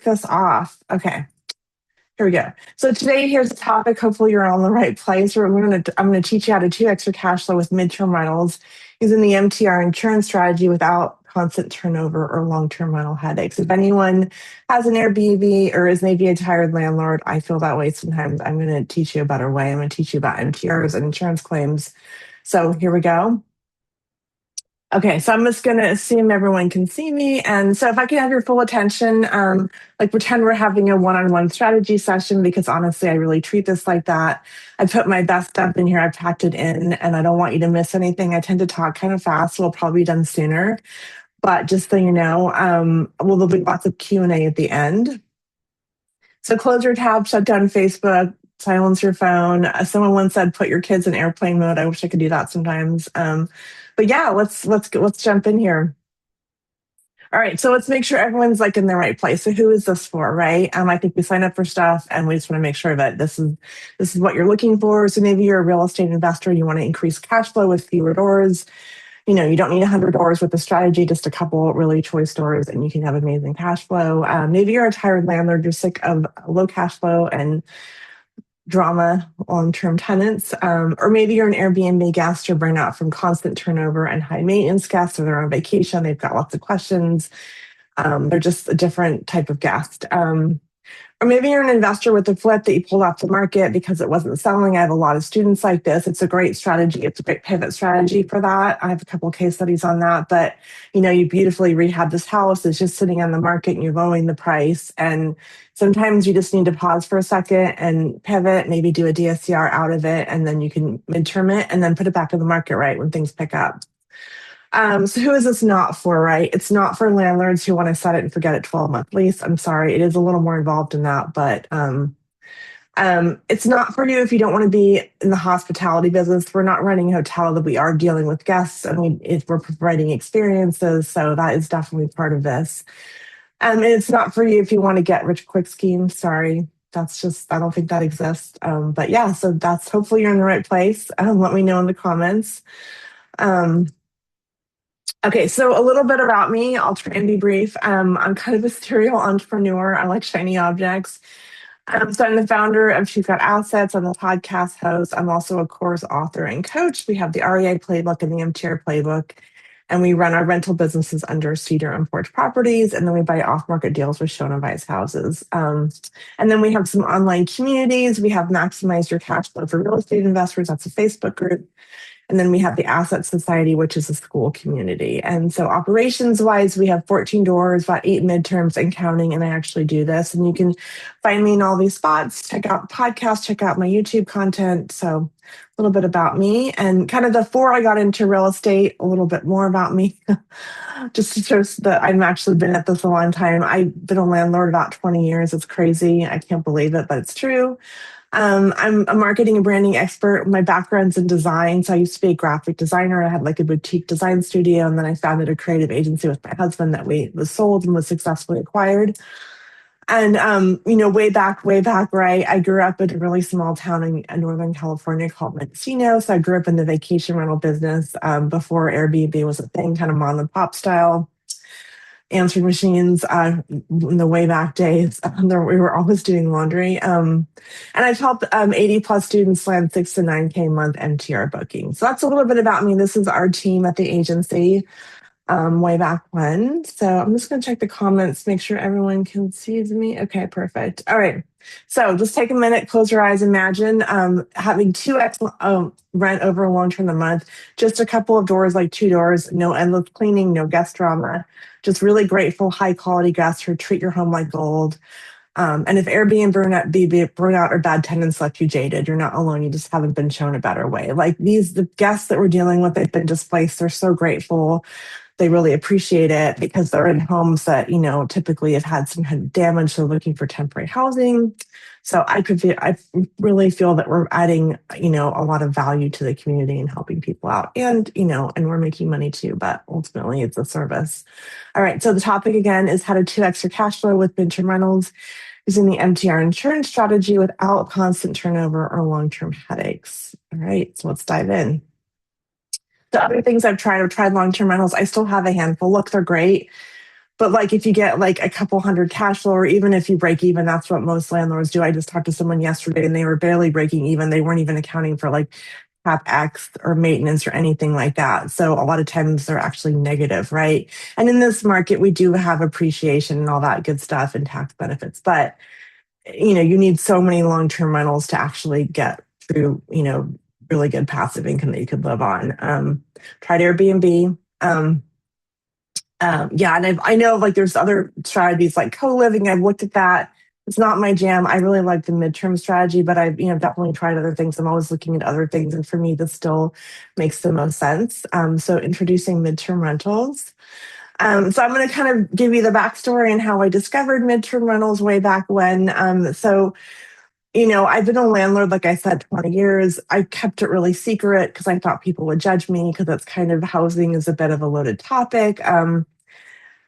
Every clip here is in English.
this off. Okay, here we go. So today, here's the topic. Hopefully you're all in the right place. I'm gonna teach you how to 2x your cash flow with midterm rentals using the MTR insurance strategy without constant turnover or long-term rental headaches. If anyone has an Airbnb or is maybe a tired landlord, I feel that way sometimes. I'm gonna teach you a better way. I'm gonna teach you about MTRs and insurance claims. So here we go. Okay, so I'm just going to assume everyone can see me. And so if I can have your full attention, like pretend we're having a one-on-one strategy session, because honestly, I really treat this like that. I put my best stuff in here. I've packed it in and I don't want you to miss anything. I tend to talk kind of fast. We'll probably be done sooner. But just so you know, there'll be lots of Q&A at the end. So close your tab, shut down Facebook, silence your phone. Someone once said, put your kids in airplane mode. I wish I could do that sometimes. But yeah, let's jump in here. All right, so let's make sure everyone's like in the right place. So who is this for, right? I think we sign up for stuff and we just want to make sure that this is what you're looking for. So maybe you're a real estate investor, you want to increase cash flow with fewer doors. You know, you don't need 100 doors with the strategy, just a couple really choice doors and you can have amazing cash flow. Maybe you're a tired landlord, you're sick of low cash flow and drama, long-term tenants, or maybe you're an Airbnb guest, you're burned out from constant turnover and high maintenance guests, or they're on vacation, they've got lots of questions. They're just a different type of guest. Or maybe you're an investor with a flip that you pulled off the market because it wasn't selling. I have a lot of students like this. It's a great strategy. It's a great pivot strategy for that. I have a couple of case studies on that, but you know, you beautifully rehab this house. It's just sitting on the market and you're lowering the price. And sometimes you just need to pause for a second and pivot, maybe do a DSCR out of it, and then you can midterm it and then put it back in the market, right, when things pick up. So who is this not for, right? It's not for landlords who want to set it and forget it 12-month lease. I'm sorry, it is a little more involved in that, but it's not for you if you don't want to be in the hospitality business. We're not running a hotel, that we are dealing with guests and we're providing experiences. So that is definitely part of this. And it's not for you if you want to get rich quick scheme. Sorry. That's just, I don't think that exists. But yeah, so that's, hopefully you're in the right place. Let me know in the comments. Okay, so a little bit about me. I'll try and be brief. I'm kind of a serial entrepreneur. I like shiny objects. So I'm the founder of She's Got Assets. I'm a podcast host. I'm also a course author and coach. We have the REI playbook and the MTR playbook, and we run our rental businesses under Cedar and Porch Properties, and then we buy off-market deals with Shona Vice houses. And then we have some online communities. We have Maximize Your Cash Flow for Real Estate Investors. That's a Facebook group. And then we have the Asset Society, which is a school community. And so operations-wise, we have 14 doors, about 8 midterms and counting, and I actually do this. And you can find me in all these spots. Check out the podcast, check out my YouTube content. So a little bit about me. And kind of before I got into real estate, a little bit more about me, just to show that I've actually been at this a long time. I've been a landlord about 20 years. It's crazy. I can't believe it, but it's true. I'm a marketing and branding expert. My background's in design. So I used to be a graphic designer. I had like a boutique design studio. And then I founded a creative agency with my husband that was sold and was successfully acquired. And, way back, right, I grew up in a really small town in Northern California called Mendocino. So I grew up in the vacation rental business before Airbnb was a thing, kind of mom and pop style. Answering machines in the way back days. We were always doing laundry. And I've helped 80 plus students land 6 to 9K a month MTR booking. So that's a little bit about me. This is our team at the agency way back when. So I'm just going to check the comments, make sure everyone can see me. Okay, perfect. All right. So just take a minute, close your eyes, imagine having 2x rent over a long term a month, just a couple of doors, like 2 doors, no endless cleaning, no guest drama, just really grateful, high quality guests who treat your home like gold. And if Airbnb burnout or bad tenants left you jaded, you're not alone. You just haven't been shown a better way. Like the guests that we're dealing with, they've been displaced. They're so grateful. They really appreciate it because they're in homes that, typically have had some kind of damage. So looking for temporary housing. So I really feel that we're adding, a lot of value to the community and helping people out, and we're making money too, but ultimately it's a service. All right. So the topic again is how to 2x your cash flow with midterm rentals using the MTR insurance strategy without constant turnover or long-term headaches. All right. So let's dive in. The other things I've tried long-term rentals. I still have a handful. Look, they're great. But like if you get like a couple hundred cash flow, or even if you break even, that's what most landlords do. I just talked to someone yesterday and they were barely breaking even. They weren't even accounting for like CapEx or maintenance or anything like that. So a lot of times they're actually negative, right? And in this market, we do have appreciation and all that good stuff and tax benefits. But you need so many long-term rentals to actually get through, really good passive income that you could live on. Tried Airbnb. Yeah, and I know like there's other strategies like co-living. I've looked at that. It's not my jam. I really like the midterm strategy, but I've definitely tried other things. I'm always looking at other things, and for me, this still makes the most sense. So introducing midterm rentals. So I'm going to kind of give you the backstory and how I discovered midterm rentals way back when. I've been a landlord, like I said, 20 years. I kept it really secret because I thought people would judge me because that's kind of housing is a bit of a loaded topic.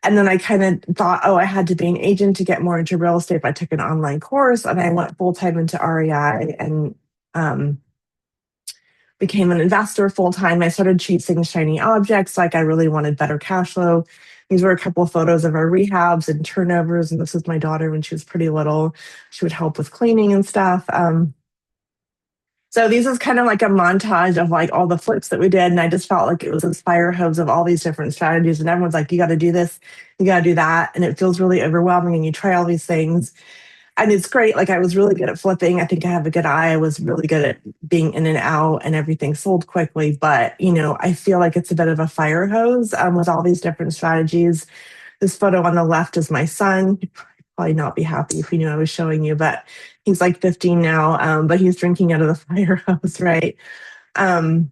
And then I kind of thought, oh, I had to be an agent to get more into real estate. I took an online course and I went full time into REI and um, became an investor full time. I started chasing shiny objects. Like I really wanted better cash flow. These were a couple of photos of our rehabs and turnovers. And this was my daughter when she was pretty little. She would help with cleaning and stuff. So these is kind of like a montage of like all the flips that we did. And I just felt like it was this fire hose of all these different strategies. And everyone's like, you got to do this, you got to do that. And it feels really overwhelming. And you try all these things. And it's great. Like I was really good at flipping. I think I have a good eye. I was really good at being in and out and everything sold quickly. But, I feel like it's a bit of a fire hose with all these different strategies. This photo on the left is my son. He'd probably not be happy if he knew I was showing you, but he's like 15 now, but he's drinking out of the fire hose, right? Um,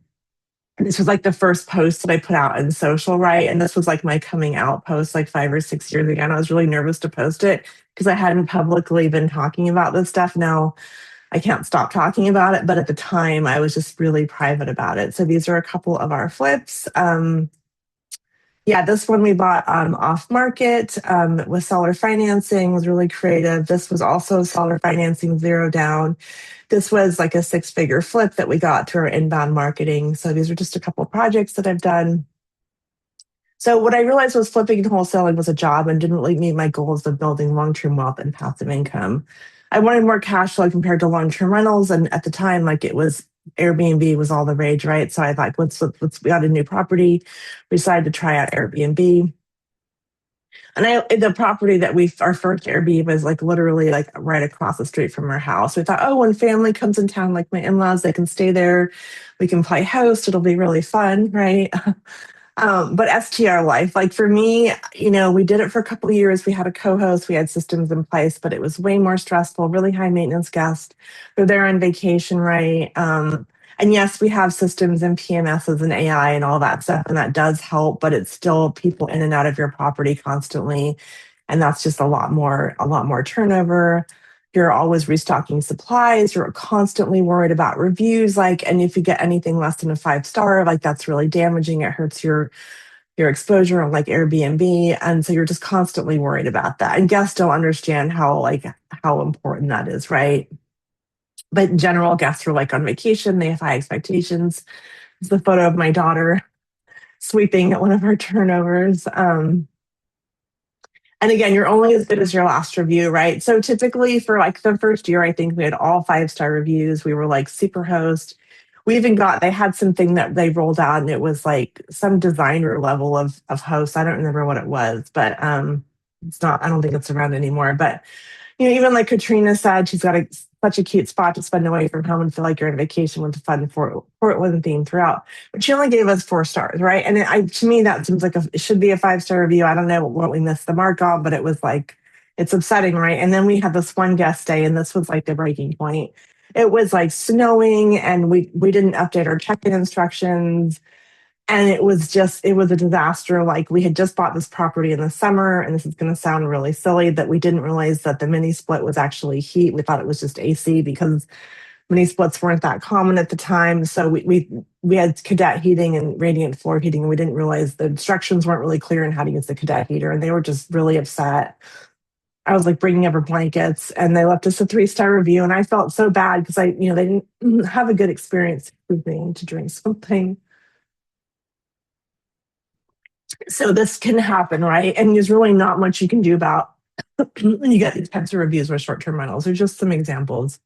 this was like the first post that I put out in social, right? And this was like my coming out post like 5 or 6 years ago. And I was really nervous to post it because I hadn't publicly been talking about this stuff. Now I can't stop talking about it, but at the time I was just really private about it. So these are a couple of our flips. Yeah, this one we bought off market with seller financing, was really creative. This was also seller financing, zero down. This was like a 6-figure flip that we got through our inbound marketing. So these are just a couple of projects that I've done. So what I realized was flipping and wholesaling was a job and didn't really meet my goals of building long-term wealth and passive income. I wanted more cash flow compared to long-term rentals. And at the time, like it was Airbnb was all the rage, right? So I thought, we got a new property. We decided to try out Airbnb. And the property that our first Airbnb was like literally like right across the street from our house. We thought, oh, when family comes in town, like my in-laws, they can stay there. We can play host. It'll be really fun, right? But STR life, like for me, we did it for a couple of years. We had a co-host, we had systems in place, but it was way more stressful, really high maintenance guest. They're there on vacation, right? And yes, we have systems and PMSs and AI and all that stuff, and that does help, but it's still people in and out of your property constantly. And that's just a lot more turnover. You're always restocking supplies. You're constantly worried about reviews. And if you get anything less than a 5-star, like that's really damaging. It hurts your exposure on like Airbnb. And so you're just constantly worried about that. And guests don't understand how important that is, right? But in general, guests are like on vacation, they have high expectations. It's the photo of my daughter sweeping at one of our turnovers. And again, you're only as good as your last review, right? So typically for like the first year, I think we had all 5-star reviews. We were like super host. They had something that they rolled out and it was like some designer level of host. I don't remember what it was, but I don't think it's around anymore. But even like Katrina said, she's got such a cute spot to spend away from home and feel like you're on vacation with the fun Portland theme throughout. But she only gave us 4 stars, right? And to me, that seems like it should be a 5-star review. I don't know what we missed the mark on, but it was like, it's upsetting, right? And then we had this one guest stay, and this was like the breaking point. It was like snowing, and we didn't update our check-in instructions. And it was a disaster. Like we had just bought this property in the summer, and this is going to sound really silly, that we didn't realize that the mini split was actually heat. We thought it was just AC because mini splits weren't that common at the time. So we had cadet heating and radiant floor heating, and we didn't realize the instructions weren't really clear on how to use the cadet heater, and they were just really upset. I was like bringing over blankets, and they left us a 3-star review, and I felt so bad because they didn't have a good experience with me to drink something. So this can happen, right? And there's really not much you can do about when you get these types of reviews with short-term rentals. There's just some examples.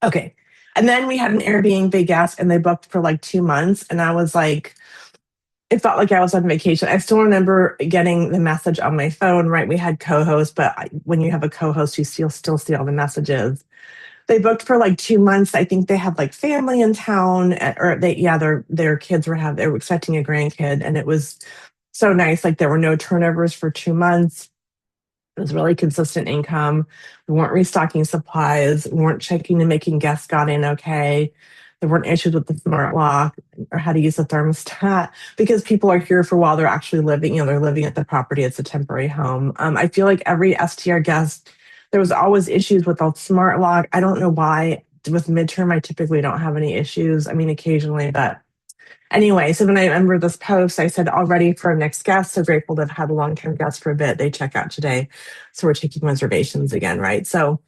Okay. And then we had an Airbnb guest and they booked for like 2 months. And I was like, it felt like I was on vacation. I still remember getting the message on my phone, right? We had co-hosts, but when you have a co-host, you still see all the messages. They booked for like 2 months. I think they had like family in town, or their kids they were expecting a grandkid, and it was so nice. Like there were no turnovers for 2 months. It was really consistent income. We weren't restocking supplies. We weren't checking and making guests got in okay. There weren't issues with the smart lock or how to use the thermostat because people are here for while they're actually living. They're living at the property. It's a temporary home. I feel like every STR guest, there was always issues with the smart lock. I don't know why. With midterm, I typically don't have any issues. I mean, occasionally, but anyway, so when I remember this post, I said, all ready for our next guest. So grateful to have had a long-term guest for a bit. They check out today. So we're taking reservations again, right? So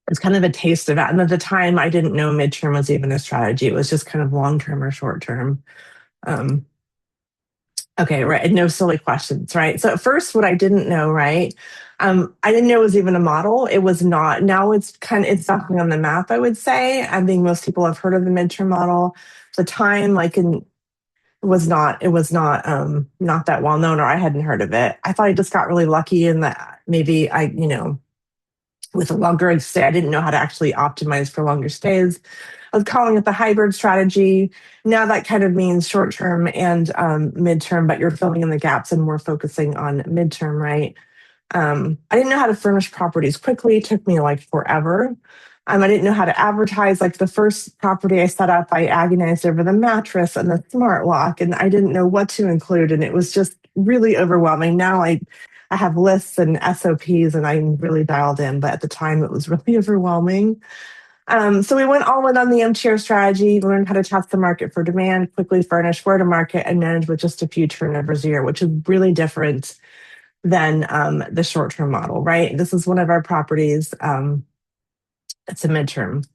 it's kind of a taste of that. And at the time, I didn't know midterm was even a strategy. It was just kind of long-term or short-term. Um, okay, right. And no silly questions, right? So at first, what I didn't know, right? I didn't know it was even a model. It was not. Now it's definitely on the map, I would say. I think most people have heard of the midterm model. The time, like in not that well known, or I hadn't heard of it. I thought I just got really lucky in that maybe with a longer stay, I didn't know how to actually optimize for longer stays. I was calling it the hybrid strategy. Now that kind of means short term and midterm, but you're filling in the gaps and more focusing on midterm, right? I didn't know how to furnish properties quickly. It took me like forever. I didn't know how to advertise. Like the first property I set up, I agonized over the mattress and the smart lock, and I didn't know what to include. And it was just really overwhelming. Now I have lists and SOPs and I'm really dialed in, but at the time it was really overwhelming. So we went all in on the MTR strategy, learned how to test the market for demand, quickly furnish, where to market, and manage with just a few turnovers a year, which is really different than the short-term model, right? This is one of our properties. It's a midterm,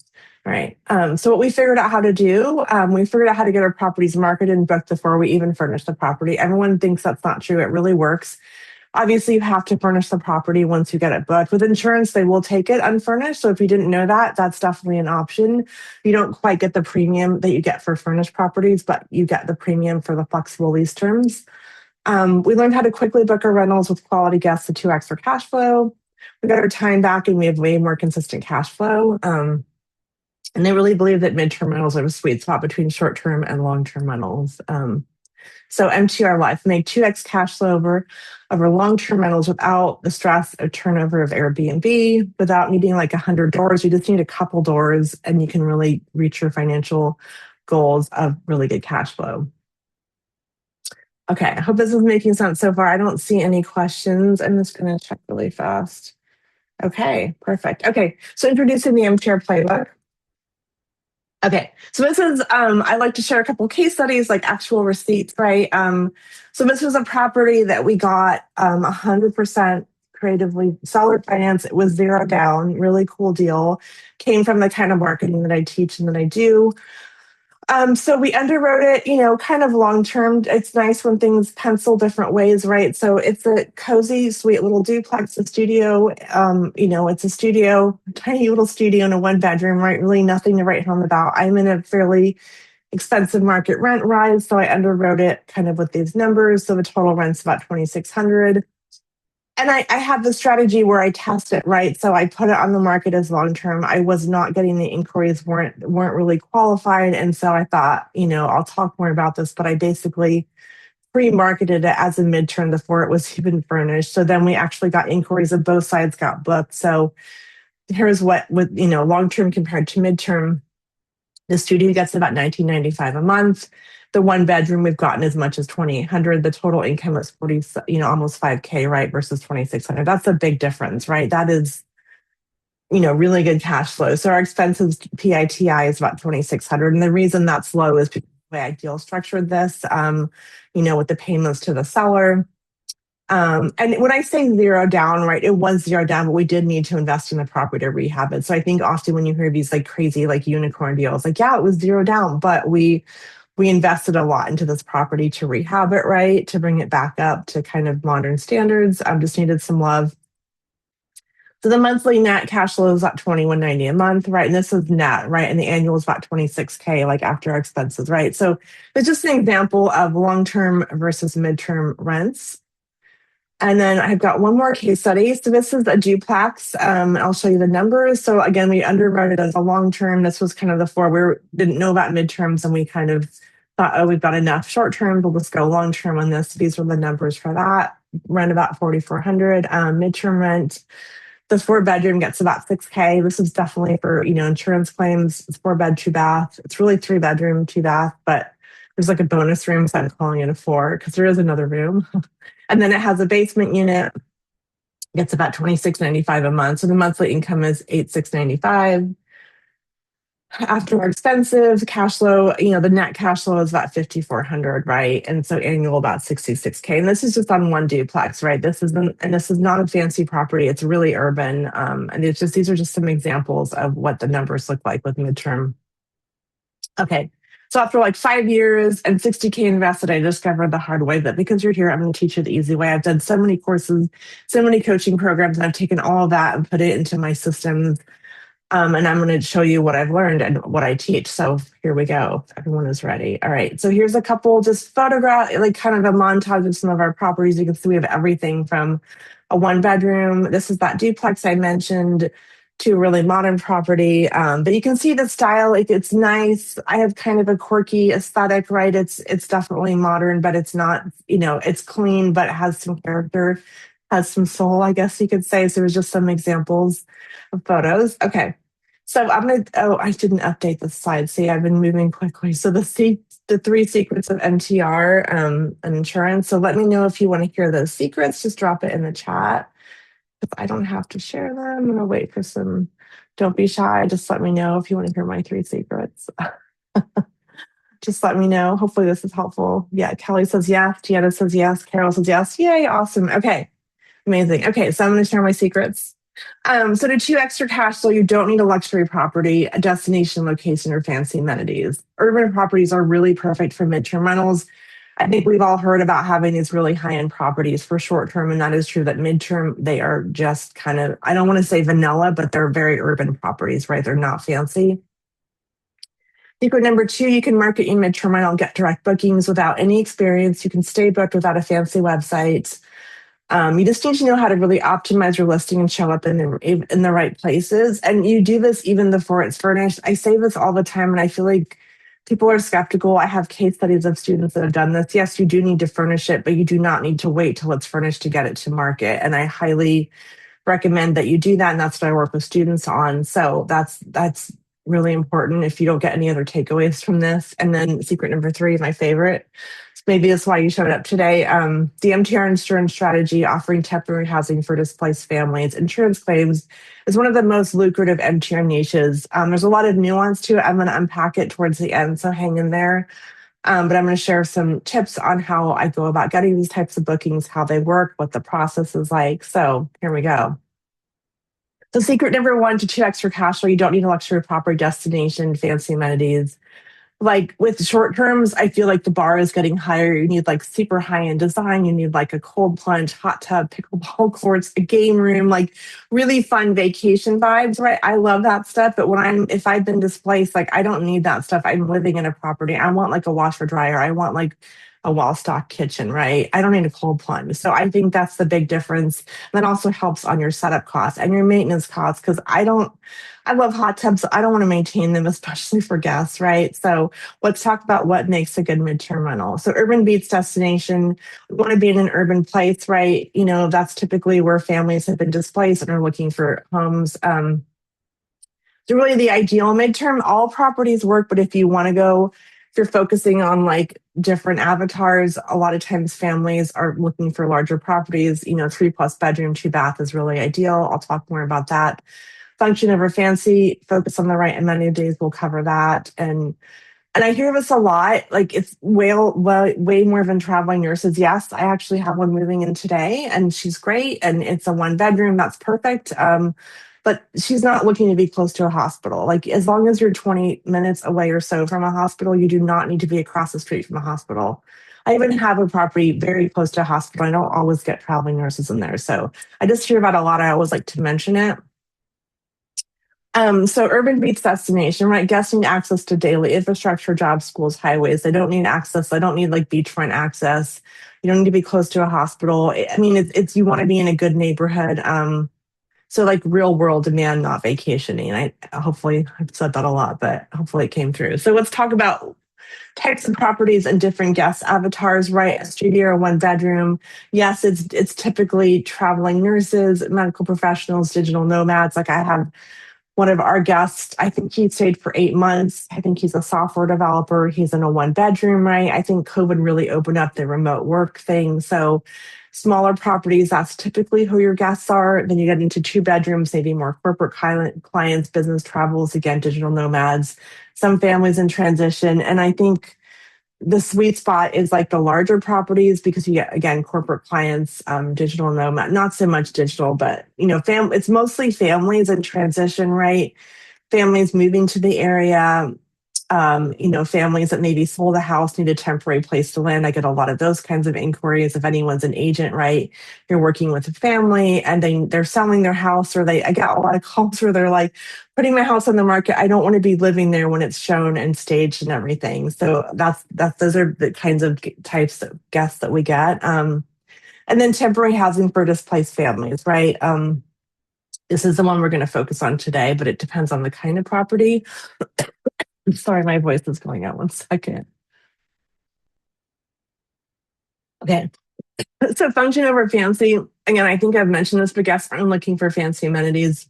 right? So what we figured out how to do, we figured out how to get our properties marketed and booked before we even furnish the property. Everyone thinks that's not true. It really works. Obviously, you have to furnish the property once you get it booked. With insurance, they will take it unfurnished. So if you didn't know that, that's definitely an option. You don't quite get the premium that you get for furnished properties, but you get the premium for the flexible lease terms. We learned how to quickly book our rentals with quality guests to 2x for cash flow. We got our time back and we have way more consistent cash flow. And they really believe that midterm rentals are a sweet spot between short-term and long-term rentals. So MTR Life, make 2x cash flow over long-term rentals without the stress of turnover of Airbnb, without needing like 100 doors. You just need a couple doors and you can really reach your financial goals of really good cash flow. Okay, I hope this is making sense so far. I don't see any questions. I'm just going to check really fast. Okay, perfect. Okay, so introducing the MTR playbook. Okay, so this is, I like to share a couple case studies, like actual receipts, right? So this was a property that we got 100% creatively seller finance. It was zero down, really cool deal. Came from the kind of marketing that I teach and that I do. So we underwrote it, kind of long term. It's nice when things pencil different ways, right? So it's a cozy, sweet little duplex, a studio. It's a studio, tiny little studio in a 1 bedroom, right? Really nothing to write home about. I'm in a fairly expensive market rent rise, so I underwrote it kind of with these numbers. So the total rent's about $2,600. And I have the strategy where I test it, right? So I put it on the market as long term. I was not getting the inquiries, weren't really qualified. And so I thought, I'll talk more about this, but I basically pre-marketed it as a midterm before it was even furnished. So then we actually got inquiries and both sides got booked. So here's what with long term compared to midterm. The studio gets about $1,995 a month. The 1 bedroom we've gotten as much as $2,800. The total income is almost $5K, right, versus $2,600. That's a big difference, right? That is, really good cash flow. So our expenses PITI is about $2,600, and the reason that's low is because the way I deal structured this, with the payments to the seller. And when I say zero down, right, it was zero down, but we did need to invest in the property to rehab it. So I think often when you hear these like crazy like unicorn deals, like, yeah, it was zero down, but we We invested a lot into this property to rehab it, right? To bring it back up to kind of modern standards. Just needed some love. So the monthly net cash flow is about 2190 a month, right? And this is net, right? And the annual is about 26K, like after our expenses, right? So it's just an example of long-term versus midterm rents. And then I've got one more case study. So this is a duplex. I'll show you the numbers. So again, we underwrote it as a long-term. This was kind of the four. Didn't know about midterms, and we kind of thought, oh, we've got enough short-term. We'll just go long-term on this. These were the numbers for that. Rent about 4,400. Midterm rent. The 4-bedroom gets about 6K. This is definitely for, insurance claims. It's 4-bed, 2-bath. It's really 3-bedroom, 2-bath, but there's like a bonus room, so I'm calling it a 4 because there is another room. And then it has a basement unit. Gets about $26.95 a month. So the monthly income is $8,695. After our expenses, cash flow, the net cash flow is about $5,400, right? And so annual about $66K. And this is just on one duplex, right? This is not a fancy property. It's really urban. And these are just some examples of what the numbers look like with midterm. Okay. So after like 5 years and 60K invested, I discovered the hard way that because you're here, I'm going to teach you the easy way. I've done so many courses, so many coaching programs, and I've taken all of that and put it into my systems. And I'm going to show you what I've learned and what I teach. So here we go. Everyone is ready. All right. So here's a couple just photograph, like kind of a montage of some of our properties. You can see we have everything from a 1-bedroom. This is that duplex I mentioned, to a really modern property. But you can see the style. It's nice. I have kind of a quirky aesthetic, right? It's definitely modern, but it's not, it's clean, but it has some character, has some soul, I guess you could say. So there's just some examples of photos. Okay. So I didn't update the slide. See, I've been moving quickly. So the 3 secrets of MTR and insurance. So let me know if you want to hear those secrets. Just drop it in the chat. If I don't have to share them, I'm going to wait for some. Don't be shy. Just let me know if you want to hear my 3 secrets. Just let me know. Hopefully this is helpful. Yeah, Kelly says yes. Gianna says yes. Carol says yes. Yay, awesome. Okay, amazing. Okay, so I'm going to share my secrets. So to achieve extra cash flow, you don't need a luxury property, a destination location, or fancy amenities. Urban properties are really perfect for midterm rentals. I think we've all heard about having these really high-end properties for short-term, and that is true that midterm, they are just kind of, I don't want to say vanilla, but they're very urban properties, right? They're not fancy. Secret number 2, you can market your midterm rental and get direct bookings without any experience. You can stay booked without a fancy website. You just need to know how to really optimize your listing and show up in the right places. And you do this even before it's furnished. I say this all the time, and I feel like people are skeptical. I have case studies of students that have done this. Yes, you do need to furnish it, but you do not need to wait till it's furnished to get it to market. And I highly recommend that you do that. And that's what I work with students on. So that's really important if you don't get any other takeaways from this. And then secret number 3, my favorite. Maybe that's why you showed up today. The MTR insurance strategy, offering temporary housing for displaced families. Insurance claims is one of the most lucrative MTR niches. There's a lot of nuance to it. I'm going to unpack it towards the end, so hang in there. But I'm going to share some tips on how I go about getting these types of bookings, how they work, what the process is like. So here we go. So secret number 1 to 2 extra cash flow, you don't need a luxury property, destination, fancy amenities. Like with short terms, I feel like the bar is getting higher. You need like super high-end design. You need like a cold plunge, hot tub, pickleball courts, a game room, like really fun vacation vibes, right? I love that stuff. But if I've been displaced, like I don't need that stuff. I'm living in a property. I want like a washer dryer. I want like a wall stock kitchen, right? I don't need a cold plunge. So I think that's the big difference. That also helps on your setup costs and your maintenance costs, because I love hot tubs. So I don't want to maintain them, especially for guests, right? So let's talk about what makes a good midterm rental. So urban beats destination. We want to be in an urban place, right? That's typically where families have been displaced and are looking for homes. So really the ideal midterm, all properties work, but if you're focusing on like different avatars, a lot of times families are looking for larger properties. 3+ bedroom, 2-bath is really ideal. I'll talk more about that. Function over fancy, focus on the right amenities. We'll cover that. And I hear this a lot, like it's way more than traveling nurses. Yes, I actually have one moving in today and she's great. And it's a 1-bedroom. That's perfect. but she's not looking to be close to a hospital. Like as long as you're 20 minutes away or so from a hospital, you do not need to be across the street from a hospital. I even have a property very close to a hospital. I don't always get traveling nurses in there. So I just hear about a lot. I always like to mention it. So urban beats destination, right? Guests need access to daily infrastructure, jobs, schools, highways. They don't need access. They don't need like beachfront access. You don't need to be close to a hospital. I mean, it's you want to be in a good neighborhood. So like real world demand, not vacationing. I hopefully I've said that a lot, but hopefully it came through. So let's talk about types of properties and different guest avatars, right? A studio or one bedroom. Yes, it's typically traveling nurses, medical professionals, digital nomads. Like I have one of our guests, I think he stayed for 8 months. I think he's a software developer. He's in a one bedroom, right? I think COVID really opened up the remote work thing. So smaller properties, that's typically who your guests are. Then you get into two bedrooms, maybe more corporate clients, business travels, again, digital nomads, some families in transition. And I think the sweet spot is like the larger properties because you get again corporate clients, digital nomad, not so much digital, but it's mostly families in transition, right? Families moving to the area, families that maybe sold a house, need a temporary place to live. I get a lot of those kinds of inquiries. If anyone's an agent, right, you're working with a family and they're selling their house, or I get a lot of calls where they're like, putting my house on the market. I don't want to be living there when it's shown and staged and everything. So those are the kinds of types of guests that we get. And then temporary housing for displaced families, right? This is the one we're going to focus on today, but it depends on the kind of property. Sorry, my voice is going out. One second. Okay. So function over fancy. Again, I think I've mentioned this, but guests aren't looking for fancy amenities.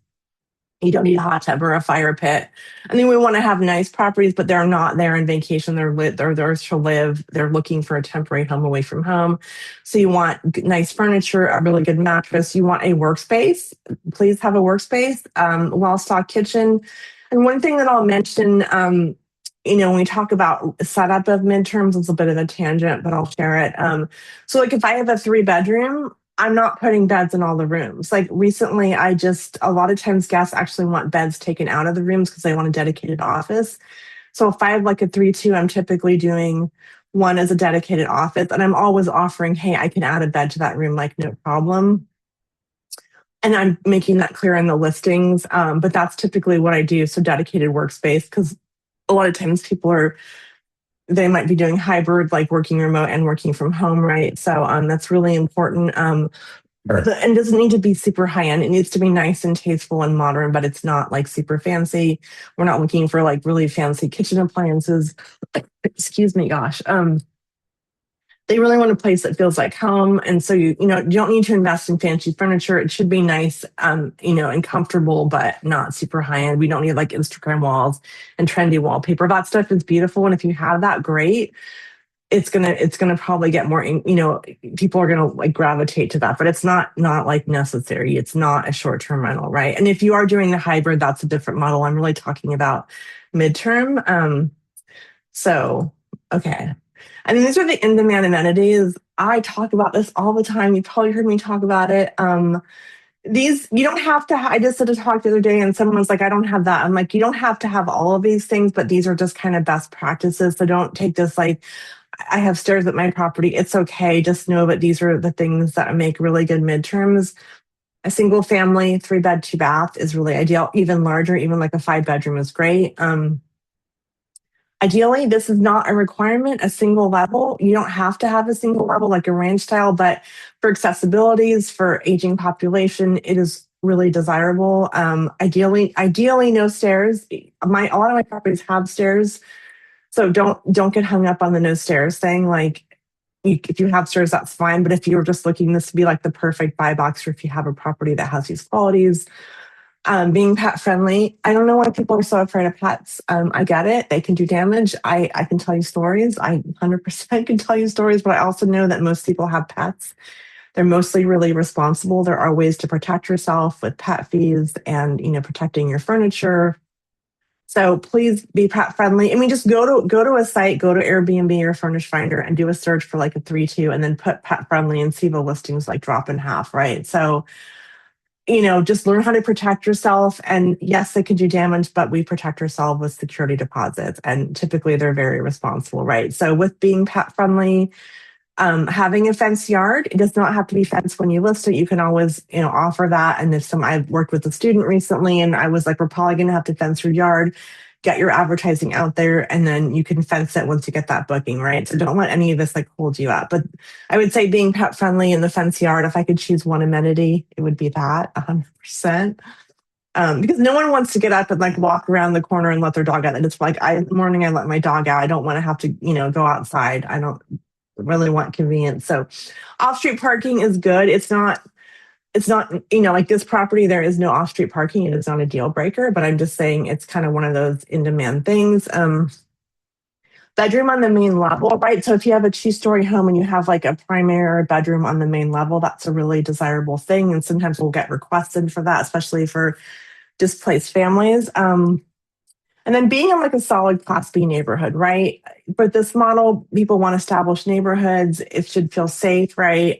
You don't need a hot tub or a fire pit. I mean, we want to have nice properties, but they're not there on vacation. They're there to live. They're looking for a temporary home away from home. So you want nice furniture, a really good mattress. You want a workspace. Please have a workspace, well-stocked kitchen. And one thing that I'll mention, when we talk about setup of midterms, it's a bit of a tangent, but I'll share it. So like if I have a 3 bedroom, I'm not putting beds in all the rooms. Like recently, a lot of times guests actually want beds taken out of the rooms because they want a dedicated office. So if I have like a 3-2, I'm typically doing one as a dedicated office. And I'm always offering, hey, I can add a bed to that room, like no problem. And I'm making that clear in the listings. But that's typically what I do. So dedicated workspace, because a lot of times they might be doing hybrid, like working remote and working from home, right? So that's really important. And it doesn't need to be super high end. It needs to be nice and tasteful and modern, but it's not like super fancy. We're not looking for like really fancy kitchen appliances. Excuse me, gosh. They really want a place that feels like home. And so you don't need to invest in fancy furniture. It should be nice, and comfortable, but not super high end. We don't need like Instagram walls and trendy wallpaper. That stuff is beautiful. And if you have that, great. It's gonna probably get more, people are gonna like gravitate to that, but it's not like necessary. It's not a short-term rental, right? And if you are doing the hybrid, that's a different model. I'm really talking about midterm. So, okay. I mean, these are the in-demand amenities. I talk about this all the time. You probably heard me talk about it. These, you don't have to, I just did a talk the other day and someone was like, I don't have that. I'm like, you don't have to have all of these things, but these are just kind of best practices. So don't take this like, I have stairs at my property. It's okay. Just know that these are the things that make really good midterms. A single family, 3-bed, 2-bath is really ideal. Even larger, even like a 5-bedroom is great. Ideally, this is not a requirement, a single level. You don't have to have a single level like a ranch style, but for accessibilities, for aging population, it is really desirable. Ideally, no stairs. A lot of my properties have stairs, so don't get hung up on the no stairs thing. Like, if you have stairs, that's fine. But if you're just looking this to be like the perfect buy box, or if you have a property that has these qualities, being pet friendly. I don't know why people are so afraid of pets. I get it. They can do damage. I can tell you stories. I 100% can tell you stories, but I also know that most people have pets. They're mostly really responsible. There are ways to protect yourself with pet fees and, protecting your furniture. So please be pet friendly. I mean, just go to a site, go to Airbnb or Furnish Finder and do a search for like a 3-2 and then put pet friendly and see the listings like drop in half, right? So just learn how to protect yourself. And yes, they can do damage, but we protect ourselves with security deposits. And typically they're very responsible, right? So with being pet friendly, having a fenced yard, it does not have to be fenced when you list it. You can always, offer that. And I've worked with a student recently and I was like, we're probably going to have to fence your yard, get your advertising out there, and then you can fence it once you get that booking, right? So don't let any of this like hold you up. But I would say being pet friendly in the fence yard, if I could choose one amenity, it would be that 100%. Because no one wants to get up and like walk around the corner and let their dog out. And it's like in the morning I let my dog out. I don't want to have to, go outside. I don't really want convenience. So off-street parking is good. It's not, like this property, there is no off-street parking and it's not a deal breaker, but I'm just saying it's kind of one of those in-demand things. Bedroom on the main level, right? So if you have a 2-story home and you have like a primary bedroom on the main level, that's a really desirable thing. And sometimes we'll get requested for that, especially for displaced families. And then being in like a solid Class B neighborhood, right? For this model, people want established neighborhoods. It should feel safe, right?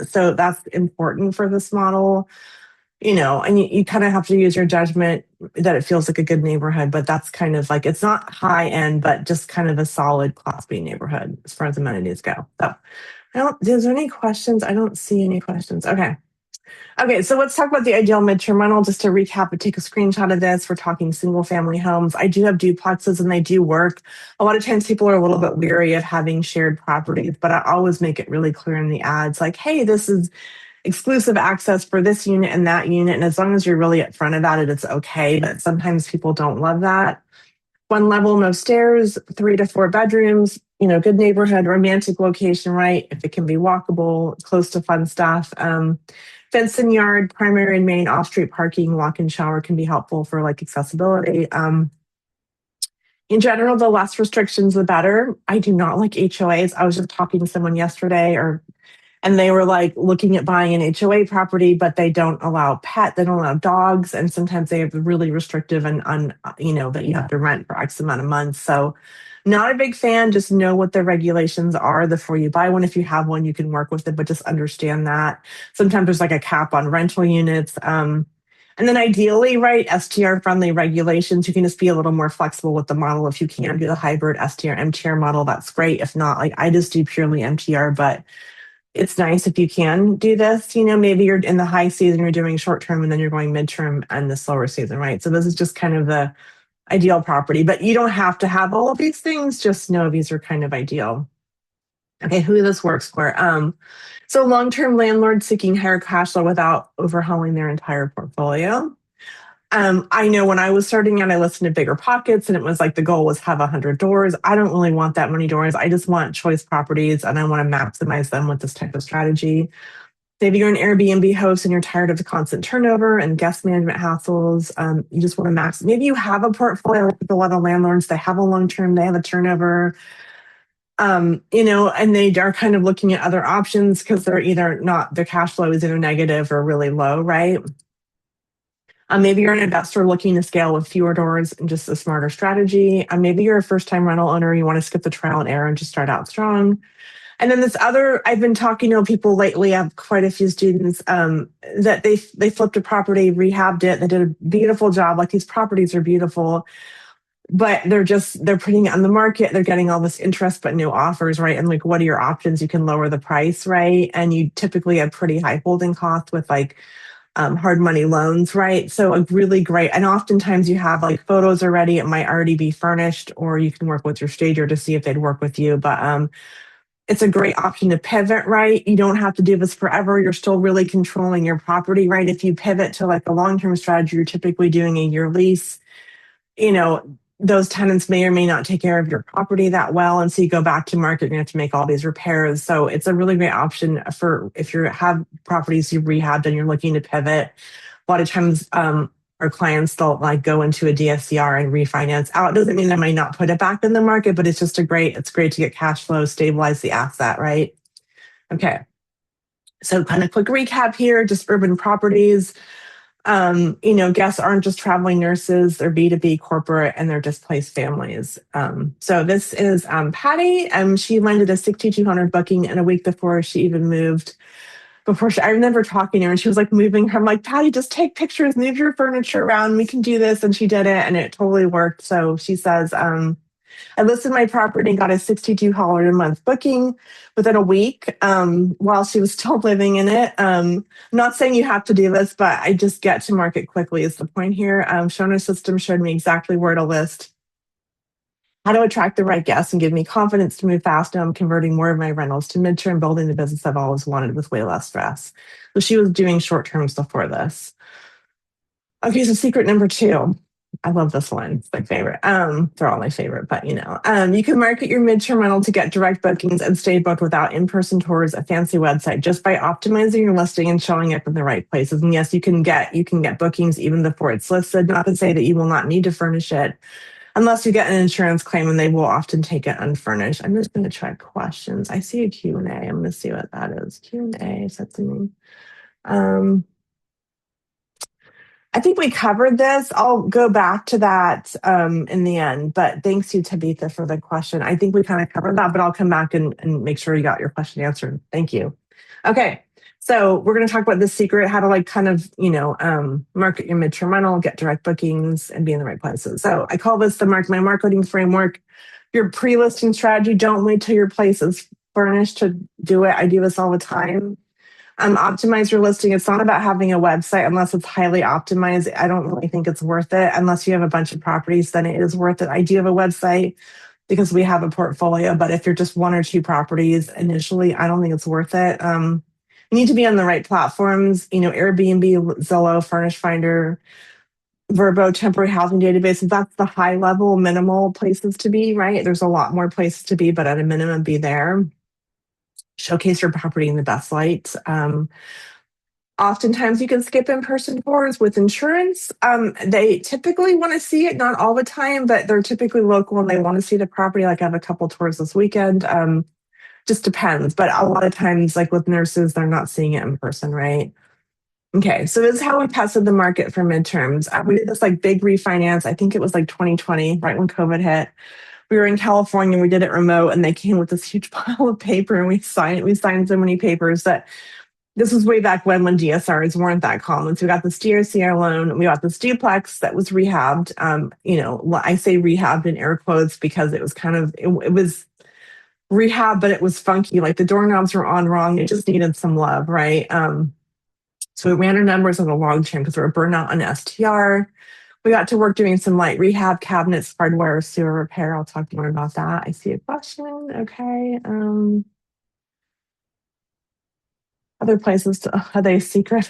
So that's important for this model, and you kind of have to use your judgment that it feels like a good neighborhood, but that's kind of like, it's not high end, but just kind of a solid Class B neighborhood as far as amenities go. So is there any questions? I don't see any questions. Okay, so let's talk about the ideal midterm rental. Just to recap and take a screenshot of this, we're talking single family homes. I do have duplexes and they do work. A lot of times people are a little bit weary of having shared properties, but I always make it really clear in the ads, like, hey, this is exclusive access for this unit and that unit. And as long as you're really upfront about it, it's okay. But sometimes people don't love that. 1 level, no stairs, 3 to 4 bedrooms, good neighborhood, romantic location, right? If it can be walkable, close to fun stuff. Fenced in yard, primary and main off-street parking, walk-in shower can be helpful for like accessibility. In general, the less restrictions, the better. I do not like HOAs. I was just talking to someone yesterday, and they were like looking at buying an HOA property, but they don't allow they don't allow dogs, and sometimes they have really restrictive and that you have to rent for X amount of months. So not a big fan. Just know what the regulations are before you buy one. If you have one, you can work with it, but just understand that sometimes there's like a cap on rental units. And then ideally, right, STR friendly regulations, you can just be a little more flexible with the model. If you can do the hybrid STR, MTR model, that's great. If not, like I just do purely MTR, but it's nice if you can do this. Maybe you're in the high season, you're doing short term, and then you're going midterm and the slower season, right? So this is just kind of the ideal property, but you don't have to have all of these things. Just know these are kind of ideal. Okay, who this works for. So long-term landlords seeking higher cash flow without overhauling their entire portfolio. I know when I was starting out, I listened to Bigger Pockets and it was like the goal was have 100 doors. I don't really want that many doors. I just want choice properties and I want to maximize them with this type of strategy. Maybe you're an Airbnb host and you're tired of the constant turnover and guest management hassles. You just want to max. Maybe you have a portfolio with a lot of landlords. They have a long term, they have a turnover, and they are kind of looking at other options because they're either not, their cash flow is either negative or really low, right? Maybe you're an investor looking to scale with fewer doors and just a smarter strategy. Maybe you're a first time rental owner. You want to skip the trial and error and just start out strong. And then I've been talking to people lately. I have quite a few students that they flipped a property, rehabbed it. They did a beautiful job. Like these properties are beautiful, but they're putting it on the market. They're getting all this interest, but no offers, right? And like, what are your options? You can lower the price, right? And you typically have pretty high holding costs with like hard money loans, right? So a really great, and oftentimes you have like photos already. It might already be furnished, or you can work with your stager to see if they'd work with you. But it's a great option to pivot, right? You don't have to do this forever. You're still really controlling your property, right? If you pivot to like a long-term strategy, you're typically doing a year lease. Those tenants may or may not take care of your property that well. And so you go back to market, you're gonna have to make all these repairs. So it's a really great option for if you have properties you've rehabbed and you're looking to pivot. A lot of times our clients, they'll like go into a DSCR and refinance out. It doesn't mean they might not put it back in the market, but it's just it's great to get cash flow, stabilize the asset, right? Okay. So kind of quick recap here, just urban properties. Guests aren't just traveling nurses, they're B2B corporate and they're displaced families. So this is Patty. She landed a 6,200 booking in a week before she even moved. before I remember talking to her and she was like moving her. I'm like, Patty, just take pictures, move your furniture around. We can do this. And she did it and it totally worked. So she says, I listed my property and got a $62 a month booking within a week while she was still living in it. I'm not saying you have to do this, but I just get to market quickly is the point here. Shona system showed me exactly where to list, how to attract the right guests and give me confidence to move fast. Now I'm converting more of my rentals to midterm, building the business I've always wanted with way less stress. So she was doing short terms before this. Okay, so secret number two. I love this one. It's my favorite. They're all my favorite, but you can market your midterm rental to get direct bookings and stay booked without in-person tours, a fancy website, just by optimizing your listing and showing up in the right places. And yes, you can get bookings even before it's listed. Not to say that you will not need to furnish it, unless you get an insurance claim, and they will often take it unfurnished. I'm just going to check questions. I see a Q&A. I'm going to see what that is. Q&A, is that something? I think we covered this. I'll go back to that in the end, but thanks you, Tabitha, for the question. I think we kind of covered that, but I'll come back and make sure you got your question answered. Thank you. Okay, so we're going to talk about the secret, how to market your midterm rental, get direct bookings, and be in the right places. So I call this my marketing framework. Your pre-listing strategy, don't wait till your place is furnished to do it. I do this all the time. Optimize your listing. It's not about having a website unless it's highly optimized. I don't really think it's worth it unless you have a bunch of properties, then it is worth it. I do have a website because we have a portfolio, but if you're just one or two properties initially, I don't think it's worth it. You need to be on the right platforms, Airbnb, Zillow, Furnish Finder, Verbo, temporary housing databases. That's the high level, minimal places to be, right? There's a lot more places to be, but at a minimum, be there. Showcase your property in the best light. Oftentimes you can skip in-person tours with insurance. They typically want to see it, not all the time, but they're typically local and they want to see the property. Like I have a couple tours this weekend. Just depends. But a lot of times, like with nurses, they're not seeing it in person, right? Okay, so this is how we tested the market for midterms. We did this big refinance. I think it was 2020, right when COVID hit. We were in California, we did it remote, and they came with this huge pile of paper, and we signed so many papers that this was way back when DSRs weren't that common. So we got this DRCR loan, we got this duplex that was rehabbed. I say rehabbed in air quotes because it was it was rehab, but it was funky. Like the doorknobs were on wrong. It just needed some love, right? So we ran our numbers on the long term because we were burnout on STR. We got to work doing some light rehab, cabinets, hardware, sewer repair. I'll talk more about that. I see a question. Okay. Other places, are they secret?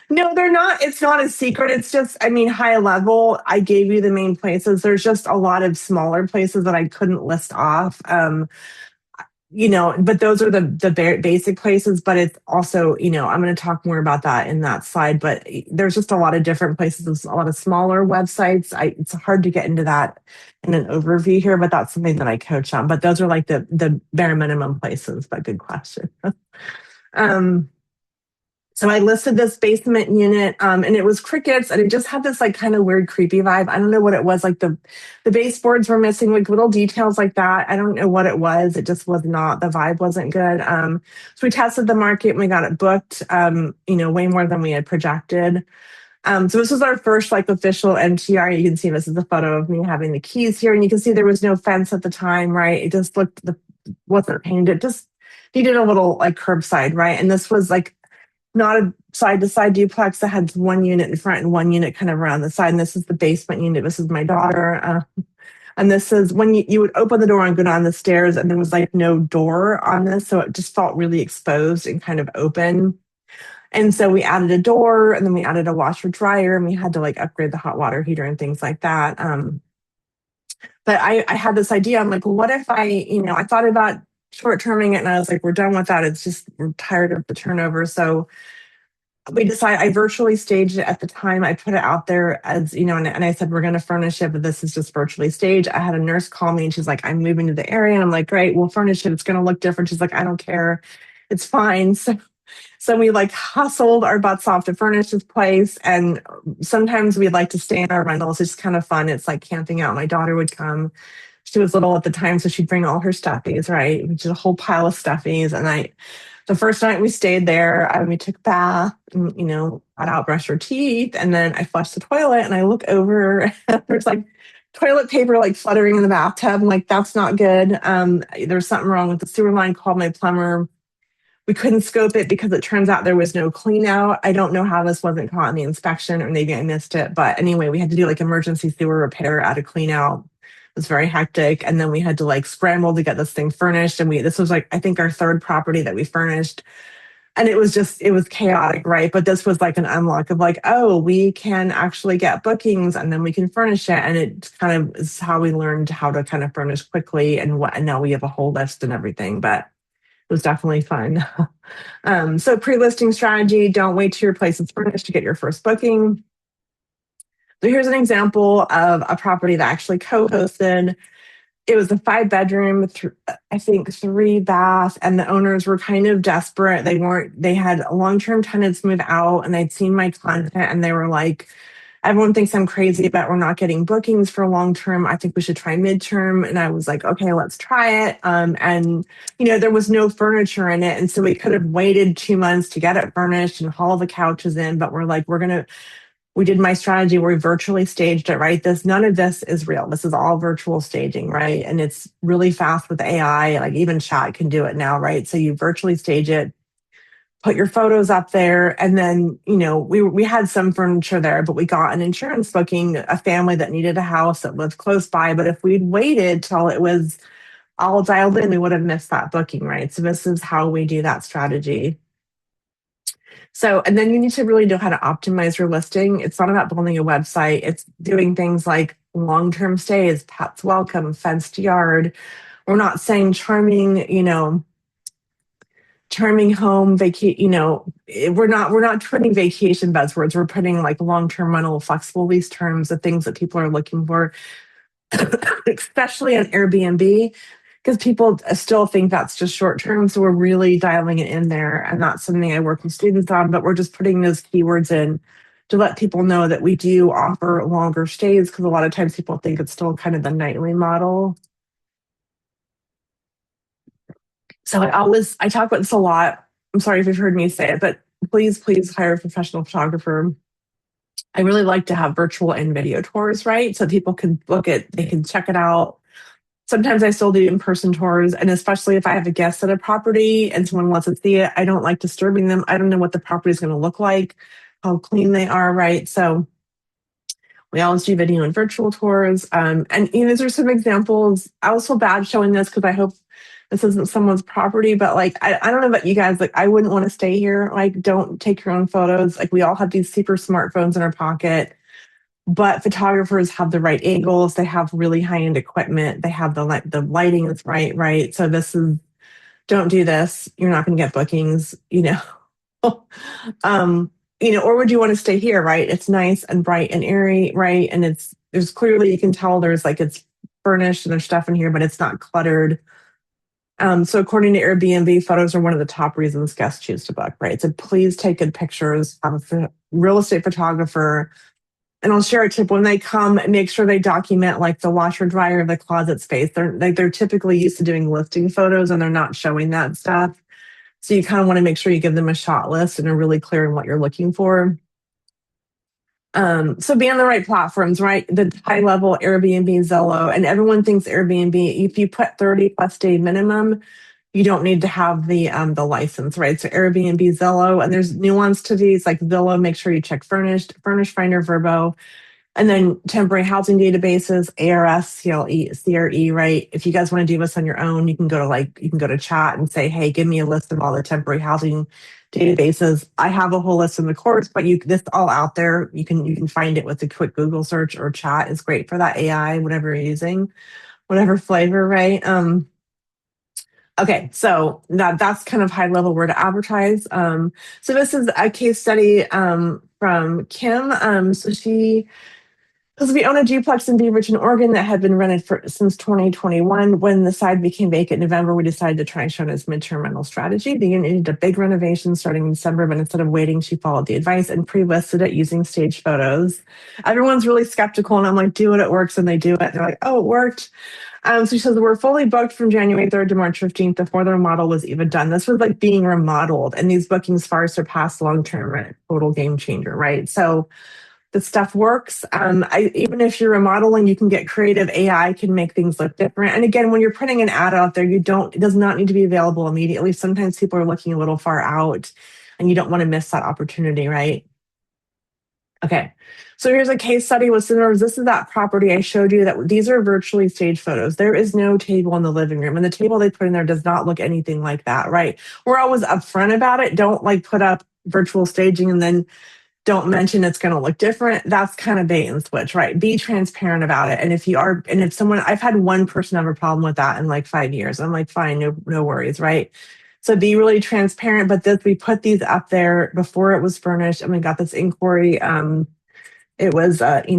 No, they're not. It's not a secret. It's just, high level. I gave you the main places. There's just a lot of smaller places that I couldn't list off. But those are the basic places, but it's also, I'm going to talk more about that in that slide, but there's just a lot of different places, there's a lot of smaller websites. It's hard to get into that in an overview here, but that's something that I coach on, but those are the bare minimum places, but good question. So I listed this basement unit and it was crickets and it just had this kind of weird, creepy vibe. I don't know what it was. The baseboards were missing little details like that. I don't know what it was. It just was not, the vibe wasn't good. So we tested the market and we got it booked, way more than we had projected. So this was our first official MTR. You can see this is a photo of me having the keys here and you can see there was no fence at the time, right? It just wasn't painted. It just needed a little curbside, right? And this was not a side-to-side duplex that had one unit in front and one unit kind of around the side. And this is the basement unit. This is my daughter. And this is when you would open the door and go down the stairs and there was no door on this. So it just felt really exposed and kind of open. And so we added a door and then we added a washer dryer and we had to upgrade the hot water heater and things like that. But I had this idea. I'm well, what if I thought about short-terming it and I was we're done with that. It's just, we're tired of the turnover. So we decided, I virtually staged it at the time. I put it out there as, and I said, we're going to furnish it, but this is just virtually staged. I had a nurse call me and she's I'm moving to the area. And I'm great, we'll furnish it. It's going to look different. She's I don't care. It's fine. So we hustled our butts off to furnish this place. And sometimes we'd like to stay in our rentals. It's kind of fun. It's camping out. My daughter would come. She was little at the time, so she'd bring all her stuffies, right? Which is a whole pile of stuffies. And The first night we stayed there, we took a bath, and, got out, brushed our teeth, and then I flushed the toilet. And I look over, and there's like toilet paper like fluttering in the bathtub. I'm like, that's not good. There's something wrong with the sewer line. Called my plumber. We couldn't scope it because it turns out there was no clean out. I don't know how this wasn't caught in the inspection, or maybe I missed it. But anyway, we had to do like emergency sewer repair at a clean out. It was very hectic. And then we had to like scramble to get this thing furnished. And this was like, I think our third property that we furnished. And it was chaotic, right? But this was like an unlock of like, oh, we can actually get bookings and then we can furnish it. And it kind of is how we learned how to kind of furnish quickly and now we have a whole list and everything. But it was definitely fun. So pre-listing strategy, don't wait till your place is furnished to get your first booking. So here's an example of a property that I actually co-hosted. It was a 5-bedroom, I think 3-bath, and the owners were kind of desperate. They had long-term tenants move out, and they'd seen my content and they were like, everyone thinks I'm crazy, but we're not getting bookings for long-term. I think we should try midterm. And I was like, okay, let's try it. And there was no furniture in it. And so we could have waited 2 months to get it furnished and haul the couches in, but we're like, we did my strategy where we virtually staged it, right? None of this is real. This is all virtual staging, right? And it's really fast with AI. Like even chat can do it now, right? So you virtually stage it, put your photos up there, and then we had some furniture there, but we got an insurance booking, a family that needed a house that lived close by. But if we'd waited till it was all dialed in, we would have missed that booking, right? So this is how we do that strategy. So, and then you need to really know how to optimize your listing. It's not about building a website. It's doing things like long-term stays, pets welcome, fenced yard. We're not saying charming home we're not putting vacation buzzwords. We're putting like long-term rental, flexible lease terms, the things that people are looking for, especially on Airbnb, because people still think that's just short term. So we're really dialing it in there. And that's something I work with students on, but we're just putting those keywords in to let people know that we do offer longer stays, because a lot of times people think it's still kind of the nightly model. So I talk about this a lot. I'm sorry if you've heard me say it, but please hire a professional photographer. I really like to have virtual and video tours, right? So people can book it, they can check it out. Sometimes I still do in-person tours, and especially if I have a guest at a property and someone wants to see it, I don't like disturbing them. I don't know what the property is going to look like, how clean they are, right? So we always do video and virtual tours. And these are some examples. I was so bad showing this because I hope this isn't someone's property, but like, I don't know about you guys, like I wouldn't want to stay here. Like, don't take your own photos. Like we all have these super smartphones in our pocket, but photographers have the right angles. They have really high-end equipment. They have the lighting is right? So don't do this. You're not going to get bookings, or would you want to stay here, right? It's nice and bright and airy, right? And there's clearly, you can tell it's furnished and there's stuff in here, but it's not cluttered. So according to Airbnb, photos are one of the top reasons guests choose to book, right? So please take good pictures. Have a real estate photographer. And I'll share a tip: when they come, make sure they document like the washer, dryer, the closet space. They're typically used to doing listing photos and they're not showing that stuff. So you kind of want to make sure you give them a shot list and are really clear on what you're looking for. So be on the right platforms, right? The high level Airbnb, Zillow, and everyone thinks Airbnb, if you put 30+ day minimum, you don't need to have the license, right? So Airbnb, Zillow, and there's nuance to these. Like Zillow, make sure you check Furnish Finder, Verbo, and then temporary housing databases, ARS, CRE, right? If you guys want to do this on your own, you can go to chat and say, hey, give me a list of all the temporary housing databases. I have a whole list in the course, but this all out there. You can find it with a quick Google search, or chat is great for that. AI, whatever you're using, whatever flavor, right? Okay, so that's kind of high level where to advertise. So this is a case study from Kim. So Because we own a duplex in Beaverton, Oregon that had been rented since 2021. When the side became vacant in November, we decided to try Shona's midterm rental strategy. The unit needed a big renovation starting in December, but instead of waiting, she followed the advice and pre-listed it using stage photos. Everyone's really skeptical, and I'm like, do it, it works, and they do it. And they're like, oh, it worked. So she says, we're fully booked from January 3rd to March 15th before the remodel was even done. This was like being remodeled, and these bookings far surpassed long-term rent, total game changer, right? So the stuff works. Even if you're remodeling, you can get creative. AI can make things look different. And again, when you're putting an ad out there, it does not need to be available immediately. Sometimes people are looking a little far out and you don't want to miss that opportunity, right? Okay. So here's a case study with Cinemas. This is that property I showed you that these are virtually staged photos. There is no table in the living room, and the table they put in there does not look anything like that, right? We're always upfront about it. Don't like put up virtual staging and then don't mention it's going to look different. That's kind of bait and switch, right? Be transparent about it. And if someone, I've had one person have a problem with that in like 5 years. I'm like, fine, no worries, right? So be really transparent. But we put these up there before it was furnished, and we got this inquiry. It was, and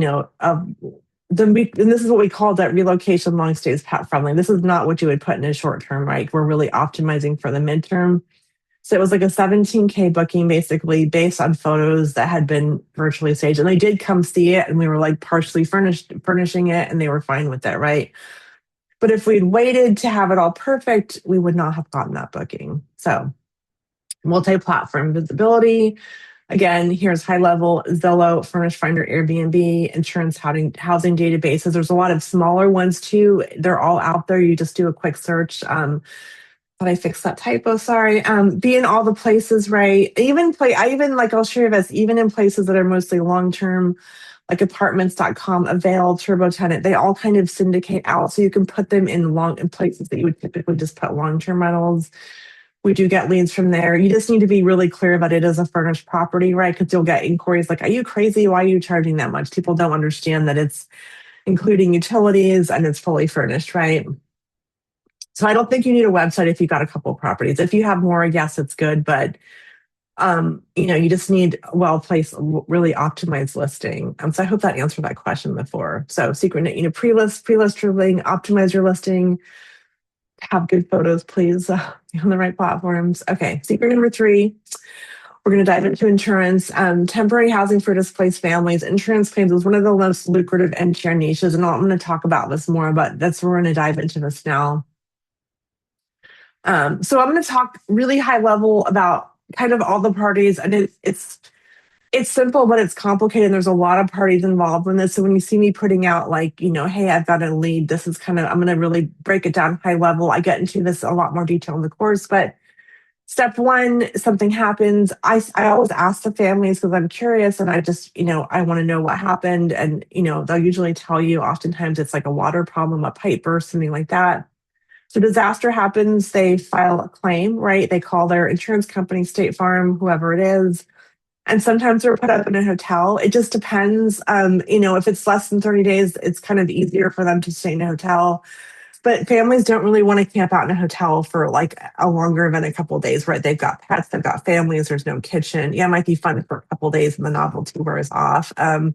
this is what we call that relocation long stays pet friendly. This is not what you would put in a short term, right? We're really optimizing for the midterm. So it was like a 17K booking, basically based on photos that had been virtually staged. And they did come see it, and we were like partially furnishing it, and they were fine with it, right? But if we'd waited to have it all perfect, we would not have gotten that booking. So multi-platform visibility. Again, here's high level Zillow, Furnish Finder, Airbnb, insurance housing databases. There's a lot of smaller ones too. They're all out there. You just do a quick search. But I fixed that typo. Sorry. Be in all the places, right? I'll share this, even in places that are mostly long term, like apartments.com, Avail, Turbo Tenant, they all kind of syndicate out. So you can put them in places that you would typically just put long term rentals. We do get leads from there. You just need to be really clear about it as a furnished property, right? Because you'll get inquiries like, are you crazy? Why are you charging that much? People don't understand that it's including utilities and it's fully furnished, right? So I don't think you need a website if you got a couple of properties. If you have more, yes, it's good, but you just need a well-placed, really optimized listing. So I hope that answered that question before. So pre-list your listing, optimize your listing, have good photos, please, on the right platforms. Okay, secret number 3. We're going to dive into insurance. Temporary housing for displaced families. Insurance claims is one of the most lucrative MTR niches, and I'm going to talk about this more, but we're going to dive into this now. So I'm going to talk really high level about kind of all the parties, and it's simple, but it's complicated. There's a lot of parties involved in this. So when you see me putting out hey, I've got a lead, this is I'm going to really break it down high level. I get into this a lot more detail in the course, but step 1, something happens. I always ask the families because I'm curious, and I just, I want to know what happened. And, they'll usually tell you, oftentimes it's like a water problem, a pipe burst, something like that. So disaster happens, they file a claim, right? They call their insurance company, State Farm, whoever it is. And sometimes they're put up in a hotel. It just depends. If it's less than 30 days, it's kind of easier for them to stay in a hotel. But families don't really want to camp out in a hotel for like a longer than a couple of days, right? They've got pets, they've got families, there's no kitchen. Yeah, it might be fun for a couple of days and the novelty wears off. So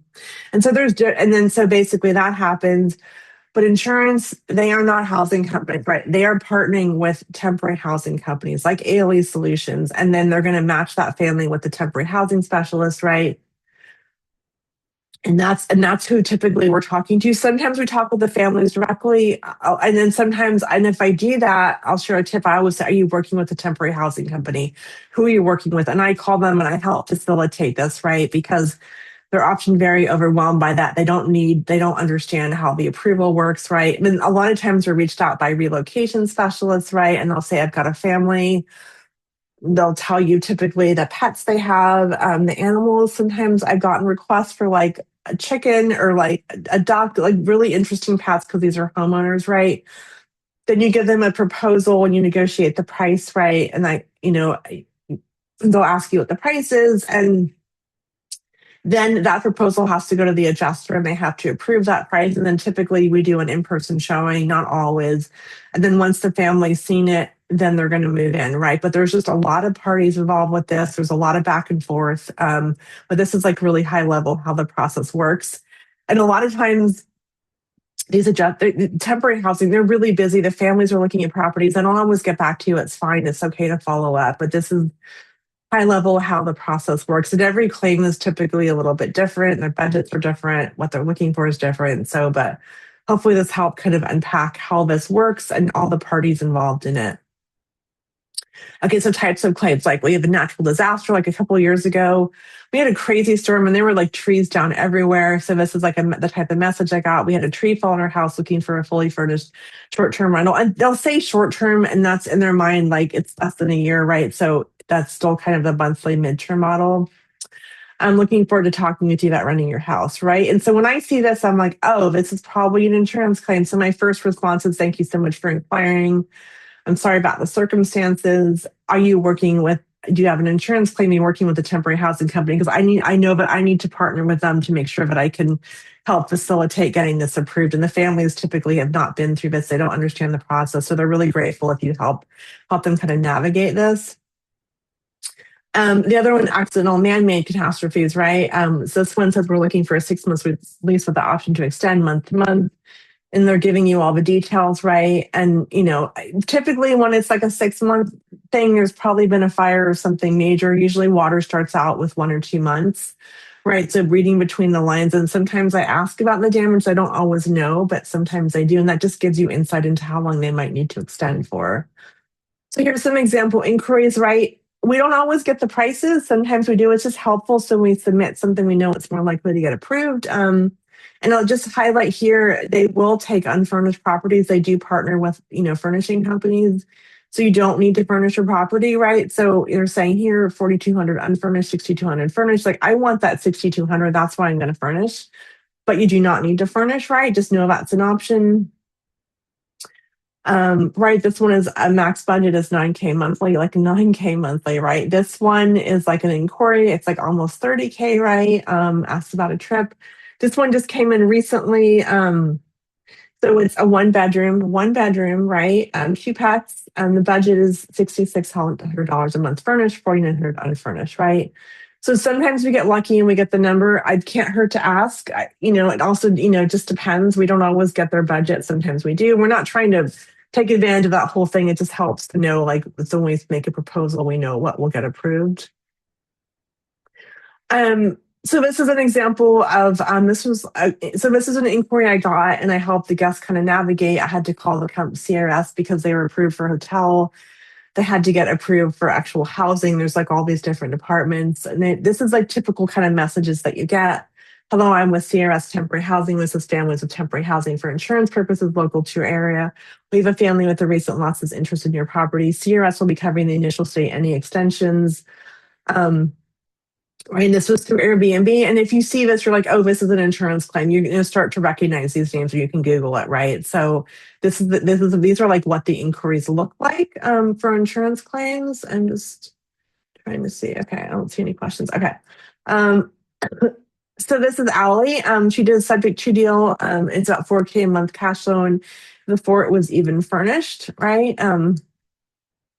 basically that happens. But insurance, they are not housing companies, right? They are partnering with temporary housing companies like ALE Solutions, and then they're going to match that family with the temporary housing specialist, right? And that's who typically we're talking to. Sometimes we talk with the families directly, and then sometimes, and if I do that, I'll share a tip. I always say, "Are you working with a temporary housing company? Who are you working with?" And I call them and I help facilitate this, right? Because they're often very overwhelmed by that. They don't understand how the approval works, right? I mean, a lot of times we're reached out by relocation specialists, right? And they'll say, I've got a family. They'll tell you typically the pets they have, the animals. Sometimes I've gotten requests for like a chicken or like a duck, like really interesting pets because these are homeowners, right? Then you give them a proposal and you negotiate the price, right? And they'll ask you what the price is, and then that proposal has to go to the adjuster and they have to approve that price. And then typically we do an in-person showing, not always. And then once the family's seen it, then they're going to move in, right? But there's just a lot of parties involved with this. There's a lot of back and forth. But this is like really high level how the process works. And a lot of times these temporary housing, they're really busy. The families are looking at properties. I don't always get back to you. It's fine. It's okay to follow up. But this is high level how the process works. And every claim is typically a little bit different. Their budgets are different. What they're looking for is different. So, but hopefully this helped kind of unpack how this works and all the parties involved in it. Okay, so types of claims, like we have a natural disaster, like a couple of years ago. We had a crazy storm and there were like trees down everywhere. So this is like the type of message I got. We had a tree fall in our house looking for a fully furnished short-term rental. And they'll say short-term and that's in their mind, like it's less than a year, right? So that's still kind of the monthly midterm model. I'm looking forward to talking with you about renting your house, right? And so when I see this, I'm like, oh, this is probably an insurance claim. So my first response is thank you so much for inquiring. I'm sorry about the circumstances. Are you working with, do you have an insurance claim? Are you working with a temporary housing company? Because I know that I need to partner with them to make sure that I can help facilitate getting this approved. And the families typically have not been through this. They don't understand the process. So they're really grateful if you help them kind of navigate this. The other one, accidental man-made catastrophes, right? So this one says we're looking for a 6 month lease with the option to extend month to month. And they're giving you all the details, right? And, typically when it's like a 6 month thing, there's probably been a fire or something major. Usually water starts out with 1 or 2 months, right? So reading between the lines. And sometimes I ask about the damage. I don't always know, but sometimes I do. And that just gives you insight into how long they might need to extend for. So here's some example inquiries, right? We don't always get the prices. Sometimes we do. It's just helpful. So when we submit something, we know it's more likely to get approved. And I'll just highlight here, they will take unfurnished properties. They do partner with, furnishing companies. So you don't need to furnish your property, right? So you're saying here, 4,200 unfurnished, 6,200 furnished. Like I want that 6,200. That's why I'm going to furnish. But you do not need to furnish, right? Just know that's an option. Right, this one is a max budget is 9K monthly, like 9K monthly, right? This one is like an inquiry, it's like almost 30K, right? Asked about a trip. This one just came in recently. So it's a one bedroom, right? 2 pets, and the budget is $6,600 a month furnished, $4,900 unfurnished, right? So sometimes we get lucky and we get the number. I can't hurt to ask. It also, just depends. We don't always get their budget. Sometimes we do. We're not trying to take advantage of that whole thing. It just helps to know, like, so when we make a proposal, we know what will get approved. So this is an example of this is an inquiry I got, and I helped the guest kind of navigate. I had to call the CRS because they were approved for hotel. They had to get approved for actual housing. There's like all these different departments, and this is like typical kind of messages that you get. Hello, I'm with CRS Temporary Housing. This is families with temporary housing for insurance purposes local to your area. We have a family with a recent losses interested in your property. CRS will be covering the initial stay, any extensions. Right, this was through Airbnb, and if you see this, you're like, "Oh, this is an insurance claim." You're going to start to recognize these names, or you can Google it, right? So these are like what the inquiries look like for insurance claims. I'm just trying to see. Okay, I don't see any questions. Okay, so this is Allie. She did a subject to deal. It's about 4K a month cash loan before it was even furnished, right?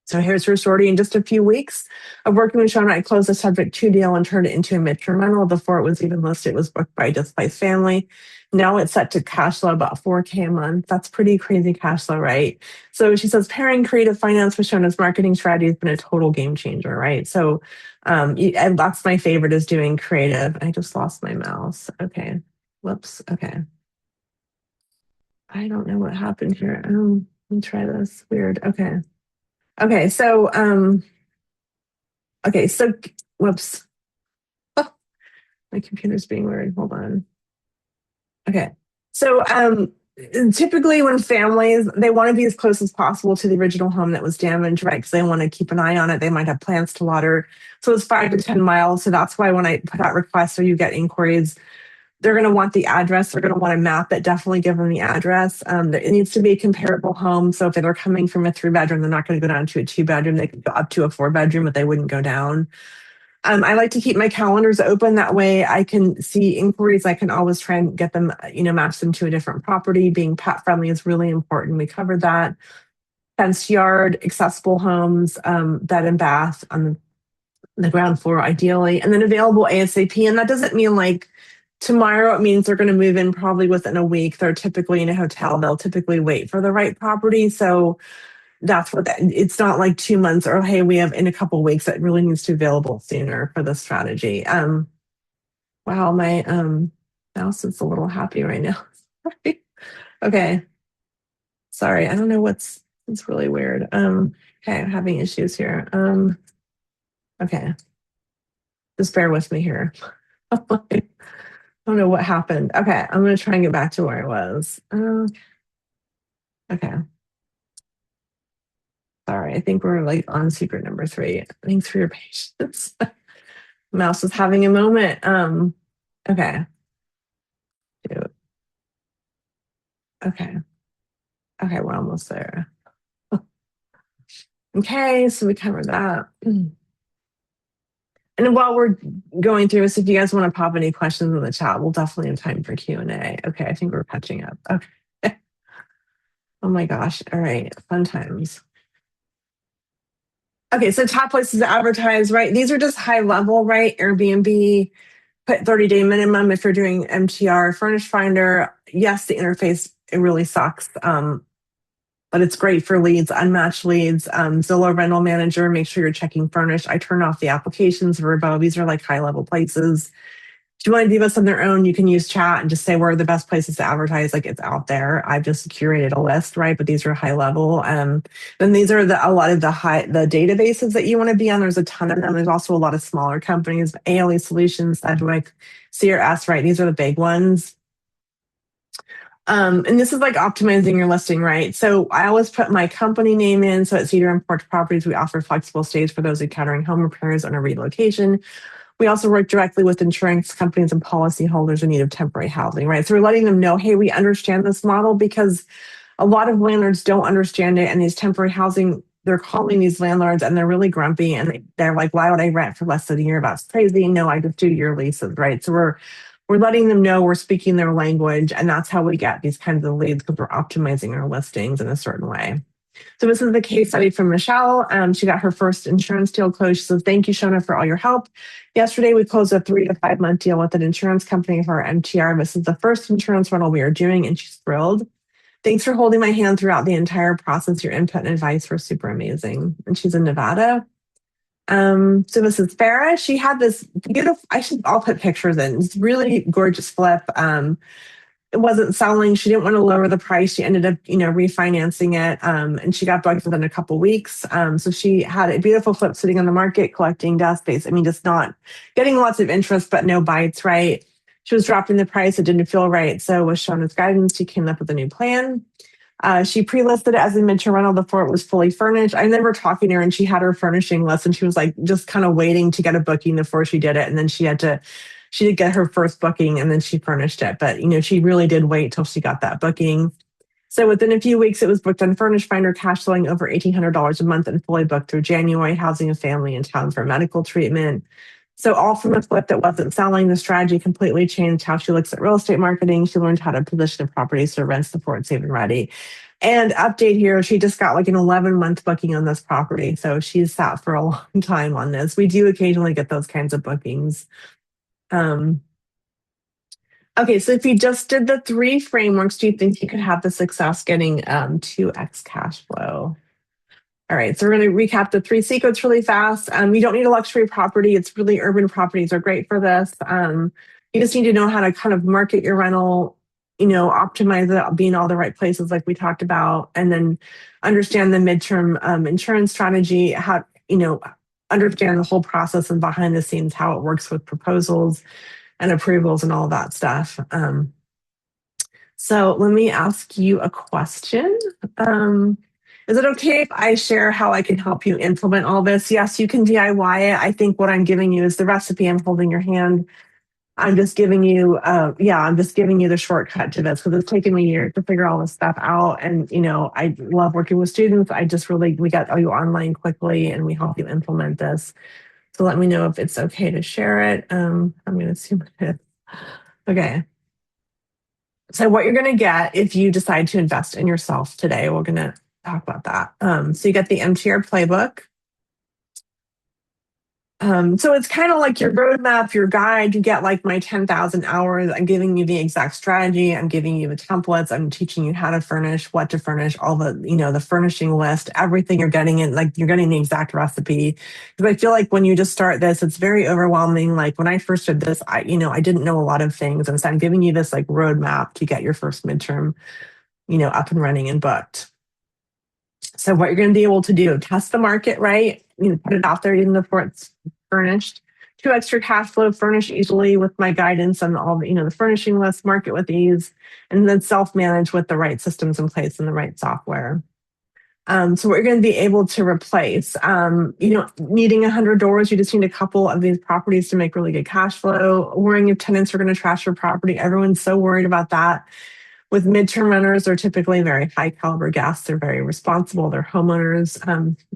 So here's her story. In just a few weeks of working with Sean, I closed a subject to deal and turned it into a midterm rental. Before it was even listed, it was booked by a displaced family. Now it's set to cash flow about 4K a month. That's pretty crazy cash flow, right? So she says, pairing creative finance with Shona's marketing strategy has been a total game changer, right? So and that's my favorite, is doing creative. I just lost my mouse. Okay. Whoops. Okay. I don't know what happened here. Let me try this. Weird. Okay. So whoops. Oh, my computer's being weird. Hold on. Okay. So typically when families, they want to be as close as possible to the original home that was damaged, right? Because they want to keep an eye on it. They might have plants to water. So it's 5 to 10 miles. So that's why when I put out requests or you get inquiries, they're going to want the address. They're going to want a map that definitely give them the address. It needs to be a comparable home. So if they're coming from a 3 bedroom, they're not going to go down to a 2 bedroom. They could go up to a 4 bedroom, but they wouldn't go down. I like to keep my calendars open. That way I can see inquiries. I can always try and get them, match them to a different property. Being pet friendly is really important. We covered that. Fenced yard, accessible homes, bed and bath on the ground floor, ideally, and then available ASAP. And that doesn't mean like Tomorrow, it means they're going to move in probably within a week. They're typically in a hotel. They'll typically wait for the right property. So that's what it's not like 2 months or, hey, we have in a couple of weeks. It really needs to be available sooner for the strategy. Wow, my mouse is a little happy right now. Okay. Sorry, I don't know it's really weird. Okay, I'm having issues here. Okay. Just bear with me here. I don't know what happened. Okay, I'm gonna try and get back to where I was. Okay. Sorry, I think we're like on secret number 3. Thanks for your patience. Mouse is having a moment. Okay. Okay. Okay, we're almost there. Okay, so we covered that. And while we're going through this, if you guys want to pop any questions in the chat, we'll definitely have time for Q&A. Okay, I think we're catching up. Okay. Oh my gosh. All right, fun times. Okay, so top places to advertise, right? These are just high level, right? Airbnb, put 30-day minimum if you're doing MTR, Furnish Finder. Yes, the interface, it really sucks. But it's great for leads, unmatched leads. Zillow Rental Manager, make sure you're checking Furnish. I turn off the applications. Verbo, these are like high level places. If you want to leave us on their own, you can use chat and just say where are the best places to advertise. Like it's out there. I've just curated a list, right? But these are high level. Then these are a lot of the databases that you want to be on. There's a ton of them. There's also a lot of smaller companies, ALE Solutions, Sedgwick, CRS, right? These are the big ones. And this is like optimizing your listing, right? So I always put my company name in. So at Cedar and Porch Properties, we offer flexible stays for those encountering home repairs on a relocation. We also work directly with insurance companies and policyholders in need of temporary housing, right? So we're letting them know, hey, we understand this model because a lot of landlords don't understand it. And these temporary housing, they're calling these landlords and they're really grumpy and they're like, why would I rent for less than a year? That's crazy. No, I just do year leases, right? So we're letting them know we're speaking their language, and that's how we get these kinds of leads because we're optimizing our listings in a certain way. So this is the case study from Michelle. She got her first insurance deal closed. She says, thank you, Shona, for all your help. Yesterday, we closed a 3 to 5 month deal with an insurance company for our MTR. This is the first insurance rental we are doing, and she's thrilled. Thanks for holding my hand throughout the entire process. Your input and advice were super amazing. And she's in Nevada. So this is Farah. She had this beautiful, I'll put pictures in. It's really gorgeous flip. It wasn't selling. She didn't want to lower the price. She ended up, refinancing it. And she got booked within a couple weeks. So she had a beautiful flip sitting on the market, collecting dust space. I mean, just not getting lots of interest, but no bites, right? She was dropping the price. It didn't feel right. So with Shona's guidance, she came up with a new plan. She pre-listed it as a midterm rental before it was fully furnished. I remember talking to her and she had her furnishing list and she was like just kind of waiting to get a booking before she did it. And then she did get her first booking and then she furnished it. But, she really did wait till she got that booking. So within a few weeks, it was booked on Furnish Finder, cash flowing over $1,800 a month and fully booked through January, housing a family in town for medical treatment. So all from a flip that wasn't selling, the strategy completely changed how she looks at real estate marketing. She learned how to position a property so rent, support, save, and ready. And update here, she just got like an 11-month booking on this property. So she's sat for a long time on this. We do occasionally get those kinds of bookings. Okay, so if you just did the 3 frameworks, do you think you could have the success getting 2x cash flow? All right, so we're going to recap the 3 secrets really fast. You don't need a luxury property. It's really urban properties are great for this. You just need to know how to kind of market your rental, optimize it, be in all the right places like we talked about, and then understand the midterm insurance strategy, how, understand the whole process and behind the scenes, how it works with proposals and approvals and all that stuff. So let me ask you a question. Is it okay if I share how I can help you implement all this? Yes, you can DIY it. I think what I'm giving you is the recipe. I'm holding your hand. I'm just giving you, I'm just giving you the shortcut to this because it's taken me years to figure all this stuff out. And, I love working with students. We got you online quickly and we help you implement this. So let me know if it's okay to share it. I'm going to assume it is. Okay. So what you're going to get if you decide to invest in yourself today, we're going to talk about that. So you get the MTR playbook. So it's kind of like your roadmap, your guide. You get like my 10,000 hours. I'm giving you the exact strategy. I'm giving you the templates. I'm teaching you how to furnish, what to furnish, all the, the furnishing list, everything you're getting in, like you're getting the exact recipe. Because I feel like when you just start this, it's very overwhelming. Like when I first did this, I didn't know a lot of things. And so I'm giving you this like roadmap to get your first midterm, up and running and booked. So what you're going to be able to do, test the market, right? Put it out there even before it's furnished. 2 extra cash flow, furnish easily with my guidance on all the furnishing list, market with ease, and then self-manage with the right systems in place and the right software. So what you're going to be able to replace, needing 100 doors, you just need a couple of these properties to make really good cash flow. Worrying if tenants are going to trash your property. Everyone's so worried about that. With midterm renters, they're typically very high caliber guests. They're very responsible. They're homeowners.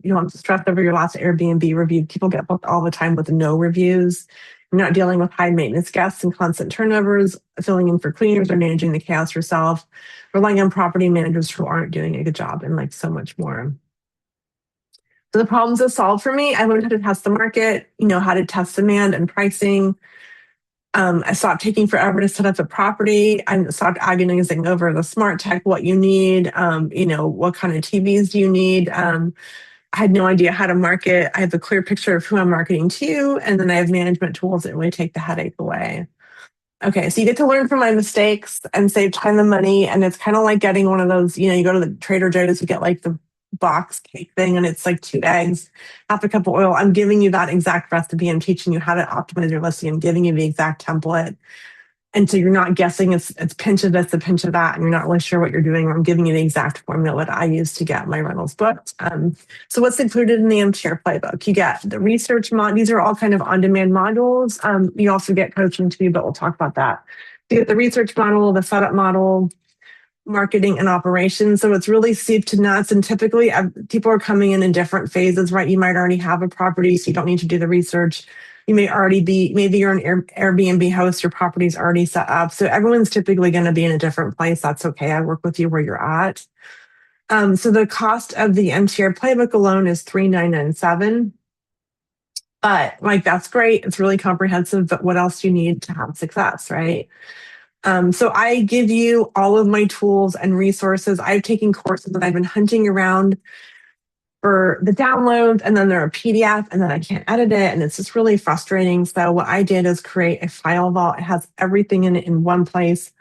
You don't have to stress over your last Airbnb review. People get booked all the time with no reviews. You're not dealing with high maintenance guests and constant turnovers, filling in for cleaners or managing the chaos yourself, relying on property managers who aren't doing a good job, and like so much more. So the problems are solved for me. I learned how to test the market, how to test demand and pricing. I stopped taking forever to set up the property. I stopped agonizing over the smart tech, what you need, what kind of TVs do you need. I had no idea how to market. I have a clear picture of who I'm marketing to, and then I have management tools that really take the headache away. Okay, so you get to learn from my mistakes and save time and money. And it's kind of like getting one of those, you go to the Trader Joe's, you get like the box cake thing, and it's like 2 eggs, half a cup of oil. I'm giving you that exact recipe. I'm teaching you how to optimize your listing. I'm giving you the exact template. And so you're not guessing it's pinch of this, a pinch of that, and you're not really sure what you're doing. I'm giving you the exact formula that I use to get my rentals booked. So what's included in the MTR playbook? You get the research mod. These are all kind of on-demand modules. You also get coaching too, but we'll talk about that. You get the research model, the setup model, marketing and operations. So it's really soup to nuts. And typically people are coming in different phases, right? You might already have a property, so you don't need to do the research. You may already maybe you're an Airbnb host, your property's already set up. So everyone's typically going to be in a different place. That's okay. I work with you where you're at. So the cost of the MTR playbook alone is $3,997. But like, that's great. It's really comprehensive, but what else do you need to have success, right? So I give you all of my tools and resources. I've taken courses that I've been hunting around for the downloads, and then they're a PDF, and then I can't edit it, and it's just really frustrating. So what I did is create a file vault. It has everything in it in one place.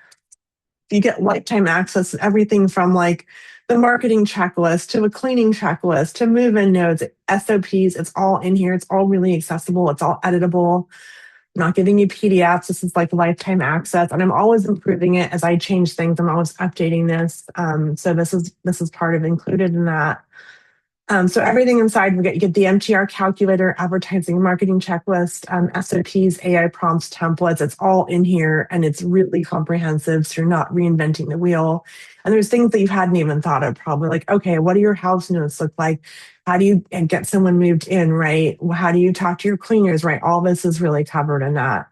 You get lifetime access to everything from like the marketing checklist to a cleaning checklist to move-in notes, SOPs. It's all in here. It's all really accessible. It's all editable. I'm not giving you PDFs. This is like lifetime access, and I'm always improving it as I change things. I'm always updating this. So this is part of included in that. So everything inside, you get the MTR calculator, advertising, marketing checklist, SOPs, AI prompts, templates. It's all in here, and it's really comprehensive. So you're not reinventing the wheel. And there's things that you hadn't even thought of, probably like, okay, what do your house notes look like? How do you get someone moved in, right? How do you talk to your cleaners, right? All this is really covered in that.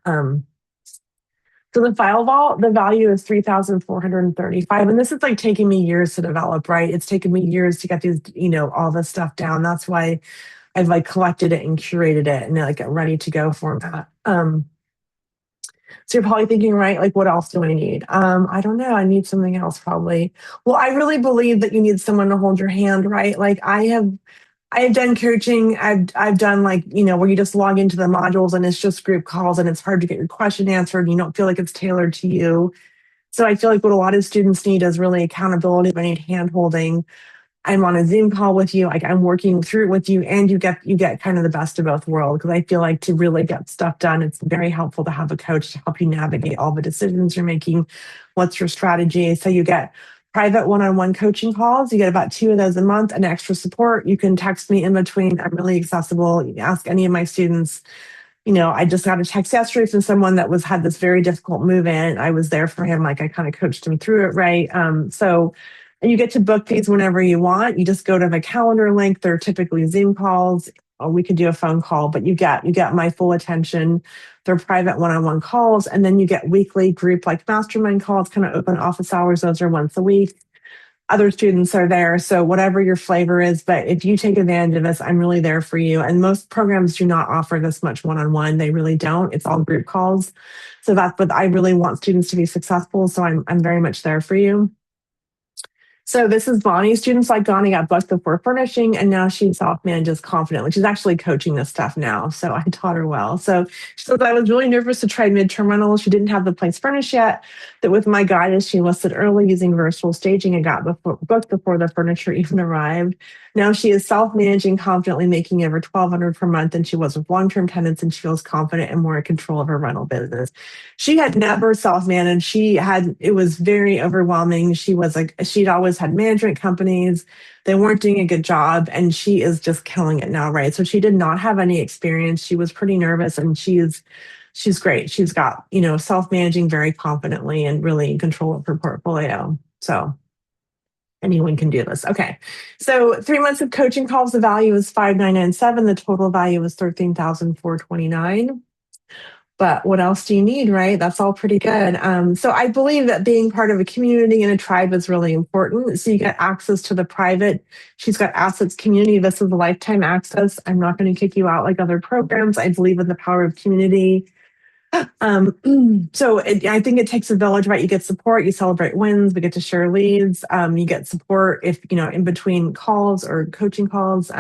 So the file vault, the value is $3,435. And this is like taking me years to develop, right? It's taken me years to get these, all this stuff down. That's why I've like collected it and curated it and like ready to go format. So you're probably thinking, right, like what else do I need? I don't know. I need something else probably. Well, I really believe that you need someone to hold your hand, right? Like I have done coaching. I've done like, where you just log into the modules and it's just group calls and it's hard to get your question answered. You don't feel like it's tailored to you. So I feel like what a lot of students need is really accountability. They need hand holding. I'm on a Zoom call with you. Like I'm working through it with you, and you get kind of the best of both worlds. Because I feel like to really get stuff done, it's very helpful to have a coach to help you navigate all the decisions you're making. What's your strategy? So you get private one-on-one coaching calls. You get about 2 of those a month, and extra support. You can text me in between. I'm really accessible. You can ask any of my students. I just got a text yesterday from someone that had this very difficult move in. I was there for him. Like I kind of coached him through it, right? And you get to book these whenever you want. You just go to my calendar link. They're typically Zoom calls, or we could do a phone call, but you get my full attention. They're private one-on-one calls, and then you get weekly group like mastermind calls, kind of open office hours. Those are once a week. other students are there. So whatever your flavor is, but if you take advantage of this, I'm really there for you. And most programs do not offer this much one-on-one. They really don't. It's all group calls. So that's what I really want students to be successful. So I'm very much there for you. So this is Bonnie. Students like Bonnie got booked before furnishing, and now she self-manages confidently. She's actually coaching this stuff now. So I taught her well. So she says, I was really nervous to try midterm rental. She didn't have the place furnished yet. That with my guidance, she enlisted early using virtual staging and got booked before the furniture even arrived. Now she is self-managing confidently, making over $1,200 per month, and she was with long-term tenants, and she feels confident and more in control of her rental business. She had never self-managed. It was very overwhelming. She'd always had management companies. They weren't doing a good job, and she is just killing it now, right? So she did not have any experience. She was pretty nervous, and she's great. She's got, self-managing very confidently and really in control of her portfolio. So anyone can do this. Okay. So 3 months of coaching calls, the value is 5,997. The total value is 13,429. But what else do you need, right? That's all pretty good. So I believe that being part of a community and a tribe is really important. So you get access to the private. She's got assets community. This is a lifetime access. I'm not going to kick you out like other programs. I believe in the power of community. I think it takes a village, right? You get support, you celebrate wins, we get to share leads, you get support if, in between calls or coaching calls.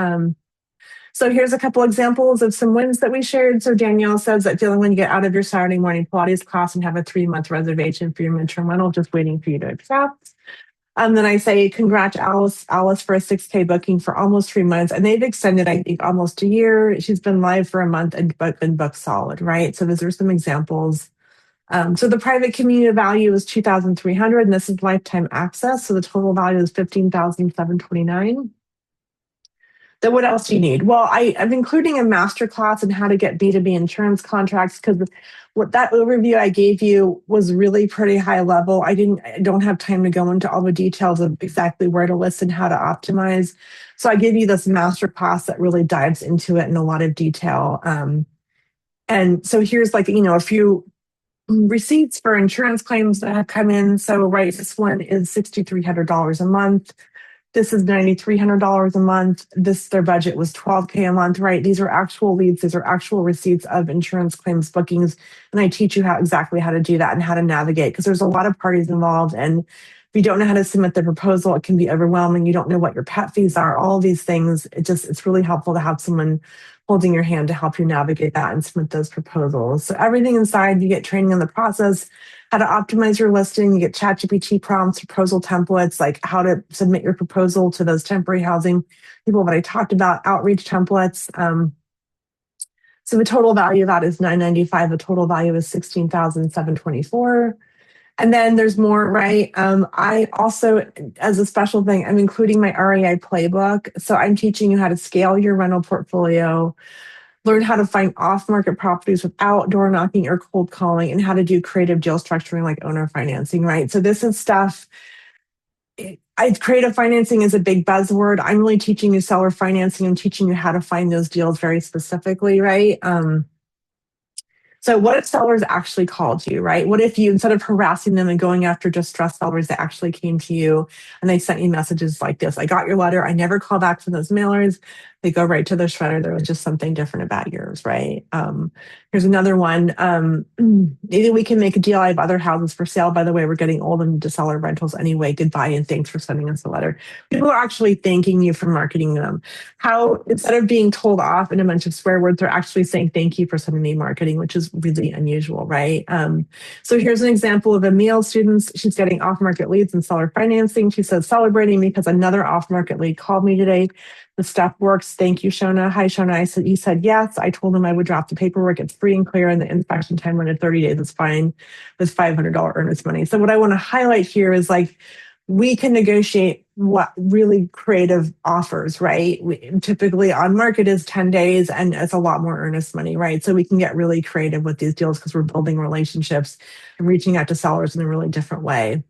So here's a couple examples of some wins that we shared. So Danielle says that feeling when you get out of your Saturday morning Pilates class and have a 3-month reservation for your midterm rental, just waiting for you to accept. Then I say, congrats, Alice, for a 6K booking for almost 3 months. And they've extended, I think, almost a year. She's been live for a month and been booked solid, right? So those are some examples. So the private community value is 2,300, and this is lifetime access. So the total value is 15,729. Then what else do you need? Well, I'm including a masterclass on how to get B2B insurance contracts because what that overview I gave you was really pretty high level. I don't have time to go into all the details of exactly where to listen, how to optimize. So I give you this masterclass that really dives into it in a lot of detail. And so here's a few receipts for insurance claims that have come in. So right, this one is $6,300 a month. This is $9,300 a month. Their budget was $12K a month, right? These are actual leads. These are actual receipts of insurance claims bookings. And I teach you exactly how to do that and how to navigate because there's a lot of parties involved. And if you don't know how to submit the proposal, it can be overwhelming. You don't know what your pet fees are, all of these things. It's really helpful to have someone holding your hand to help you navigate that and submit those proposals. So everything inside, you get training on the process, how to optimize your listing, you get ChatGPT prompts, proposal templates, like how to submit your proposal to those temporary housing people that I talked about, outreach templates. So the total value of that is $995. The total value is $16,724. And then there's more, right? I also, as a special thing, I'm including my REI playbook. So I'm teaching you how to scale your rental portfolio, learn how to find off-market properties without door knocking or cold calling, and how to do creative deal structuring like owner financing, right? So this is stuff. Creative financing is a big buzzword. I'm really teaching you seller financing and teaching you how to find those deals very specifically, right? So what if sellers actually called you, right? What if you, instead of harassing them and going after distressed sellers, they actually came to you and they sent you messages like this? I got your letter. I never call back from those mailers. They go right to the shredder. There was just something different about yours, right? Here's another one. Maybe we can make a deal. I have other houses for sale. By the way, we're getting old and to seller rentals anyway. Goodbye and thanks for sending us a letter. People are actually thanking you for marketing them. How, instead of being told off in a bunch of swear words, they're actually saying thank you for sending me marketing, which is really unusual, right? So here's an example of a male student. She's getting off-market leads and seller financing. She says, celebrating because another off-market lead called me today. The stuff works. Thank you, Shona. Hi, Shona. He said yes. I told him I would drop the paperwork. It's free and clear, and the inspection time went to 30 days. It's fine with $500 earnest money. So what I want to highlight here is we can negotiate what really creative offers, right? Typically on market is 10 days and it's a lot more earnest money, right? So we can get really creative with these deals because we're building relationships and reaching out to sellers in a really different way.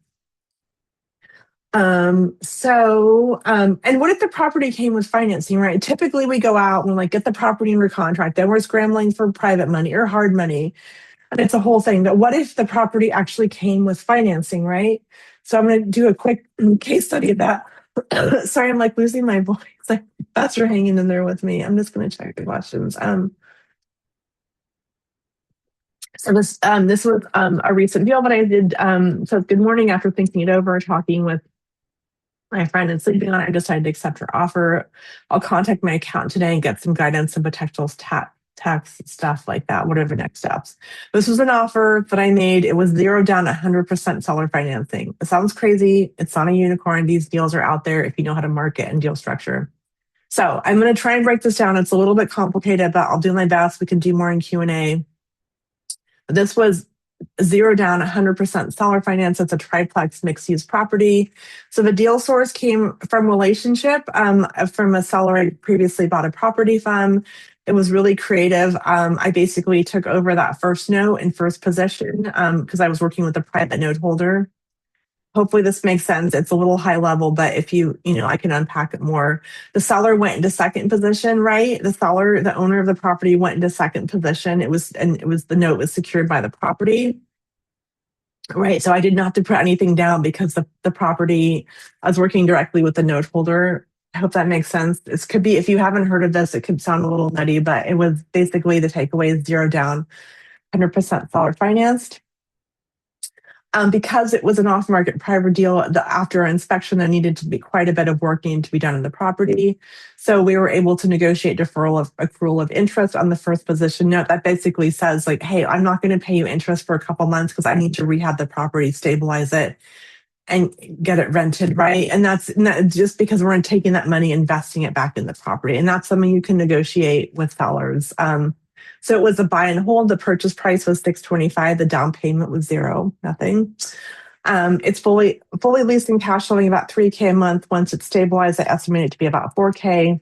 And what if the property came with financing, right? Typically we go out and get the property under contract, then we're scrambling for private money or hard money. And it's a whole thing. But what if the property actually came with financing, right? So I'm going to do a quick case study of that. Sorry, I'm like losing my voice. Like, that's for hanging in there with me. I'm just going to check the questions. So this was a recent deal that I did. So good morning. After thinking it over, talking with my friend and sleeping on it, I decided to accept her offer. I'll contact my accountant today and get some guidance and potential tax stuff like that. What are the next steps? This was an offer that I made. It was 0 down, 100% seller financing. It sounds crazy. It's not a unicorn. These deals are out there if you know how to market and deal structure. So I'm going to try and break this down. It's a little bit complicated, but I'll do my best. We can do more in Q&A. This was 0 down, 100% seller finance. It's a triplex mixed use property. So the deal source came from relationship from a seller I previously bought a property from. It was really creative. I basically took over that first note in first position because I was working with a private note holder. Hopefully this makes sense. It's a little high level, but if I can unpack it more. The seller went into second position, right? The owner of the property went into second position. The note was secured by the property, right? So I did not have to put anything down because the property, I was working directly with the note holder. I hope that makes sense. This could be, if you haven't heard of this, it could sound a little nutty, but it was basically the takeaway is 0 down, 100% seller financed. Because it was an off-market private deal, after inspection, there needed to be quite a bit of work needed to be done in the property. So we were able to negotiate accrual of interest on the first position note. That basically says like, hey, I'm not going to pay you interest for a couple months because I need to rehab the property, stabilize it, and get it rented, right? And that's not just because we're taking that money, investing it back in the property. And that's something you can negotiate with sellers. So it was a buy and hold. The purchase price was $625. The down payment was 0, nothing. It's fully leased and cash flowing about $3K a month. Once it's stabilized, I estimate it to be about $4K.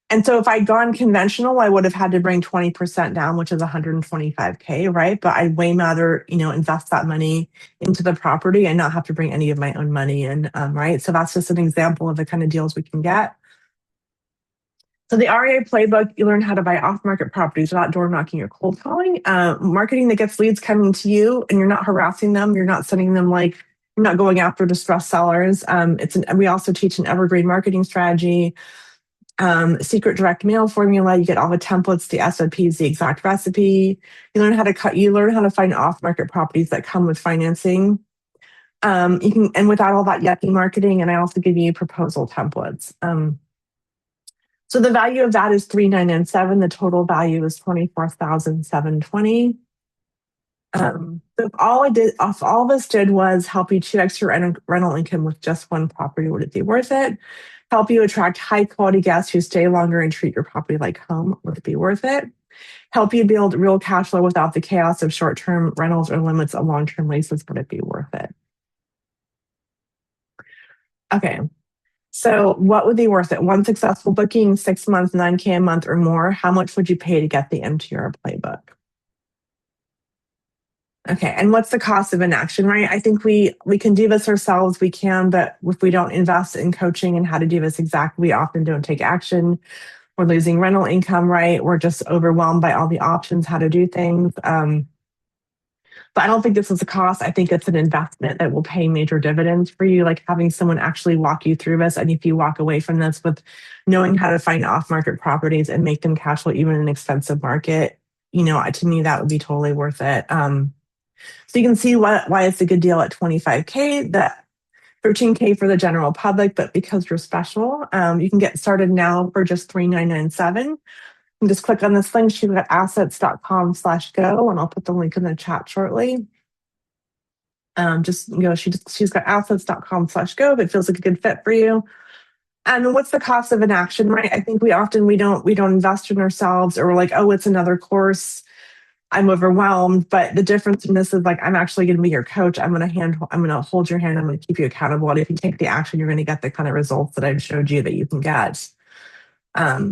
And so if I'd gone conventional, I would have had to bring 20% down, which is $125K, right? But I'd way rather, invest that money into the property and not have to bring any of my own money in, right? So that's just an example of the kind of deals we can get. So the REA playbook, you learn how to buy off-market properties without door knocking or cold calling. Marketing that gets leads coming to you, and you're not harassing them. You're not sending them you're not going after distressed sellers. We also teach an evergreen marketing strategy, secret direct mail formula. You get all the templates, the SOPs, the exact recipe. You learn how to find off-market properties that come with financing. And without all that yucky marketing. And I also give you proposal templates. So the value of that is $3,997. The total value is $24,720. So if all this did was help you 2x your rental income with just one property, would it be worth it? Help you attract high quality guests who stay longer and treat your property like home, would it be worth it? Help you build real cash flow without the chaos of short-term rentals or limits of long-term leases, would it be worth it? Okay. So what would be worth it? One successful booking, 6 months, $9K a month or more. How much would you pay to get the MTR playbook? Okay, and what's the cost of inaction, right? I think we can do this ourselves, we can, but if we don't invest in coaching and how to do this exactly, we often don't take action. We're losing rental income, right? We're just overwhelmed by all the options, how to do things. But I don't think this is a cost. I think it's an investment that will pay major dividends for you, like having someone actually walk you through this. And if you walk away from this with knowing how to find off-market properties and make them cash flow even in an expensive market, to me, that would be totally worth it. So you can see why it's a good deal at $25K, that $13K for the general public, but because you're special, you can get started now for just $3,997. You just click on this link. She's got assets.com/go, and I'll put the link in the chat shortly. She's got assets.com/go if it feels like a good fit for you. And what's the cost of inaction, right? I think we don't invest in ourselves, or we're like, oh, it's another course, I'm overwhelmed. But the difference in this is I'm actually going to be your coach. I'm going to hold your hand. I'm going to keep you accountable. And if you take the action, you're going to get the kind of results that I've showed you that you can get.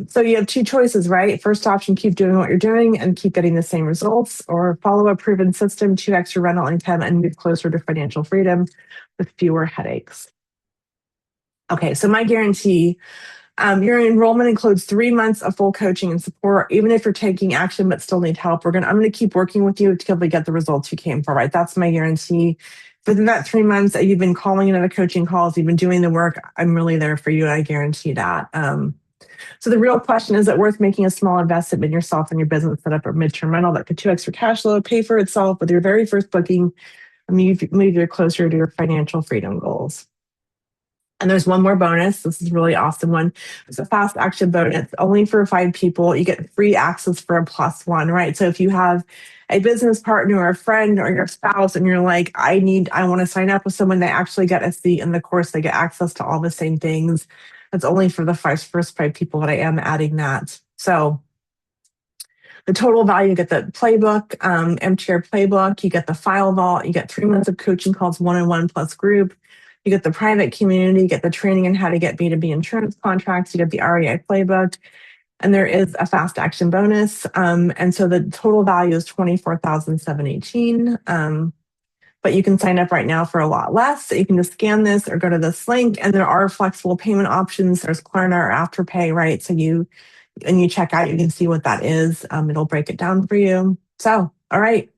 So you have two choices, right? First option, keep doing what you're doing and keep getting the same results, or follow a proven system, 2x your rental income, and move closer to financial freedom with fewer headaches. Okay, so my guarantee Your enrollment includes 3 months of full coaching and support. Even if you're taking action but still need help, I'm gonna keep working with you to be able to get the results you came for, right? That's my guarantee. Within that 3 months that you've been calling into the coaching calls, you've been doing the work, I'm really there for you. I guarantee that. So the real question is it worth making a small investment in yourself and your business, set up a midterm rental that could 2x your cash flow, pay for itself with your very first booking, and move you closer to your financial freedom goals. And there's one more bonus. This is a really awesome one. It's a fast action bonus only for 5 people. You get free access for a +1, right? So if you have a business partner or a friend or your spouse and you're like, I want to sign up with someone, they actually get a seat in the course. They get access to all the same things. That's only for the first 5 people, but I am adding that. So the total value, you get the playbook, MTR playbook, you get the file vault, you get 3 months of coaching calls, one-on-one plus group. You get the private community, you get the training on how to get B2B insurance contracts, you get the REI playbook, and there is a fast action bonus. And so the total value is $24,718. But you can sign up right now for a lot less. So you can just scan this or go to this link, and there are flexible payment options. There's Klarna or Afterpay, right? So you check out, you can see what that is. It'll break it down for you. So, all right.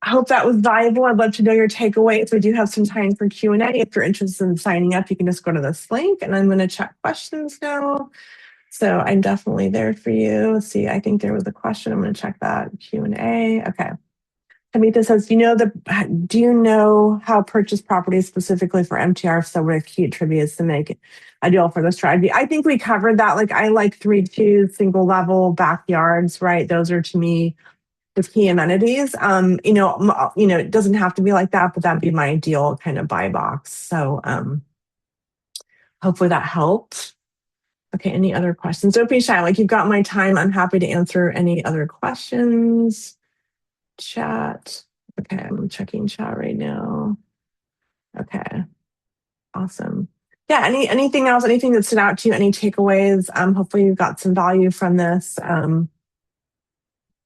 I hope that was valuable. I'd love to know your takeaways. We do have some time for Q&A. If you're interested in signing up, you can just go to this link, and I'm going to check questions now. So I'm definitely there for you. Let's see, I think there was a question. I'm going to check that Q&A. Okay. Tamita says, do you know how purchase properties specifically for MTR, so what key attributes to make it ideal for the strategy? I think we covered that. Like I like 3-2 single level backyards, right? Those are to me the key amenities. It doesn't have to be like that, but that'd be my ideal kind of buy box. So hopefully that helped. Okay, any other questions? Don't be shy. Like you've got my time. I'm happy to answer any other questions. Chat. Okay, I'm checking chat right now. Okay, awesome. Yeah, anything else, anything that stood out to you, any takeaways? Hopefully you got some value from this.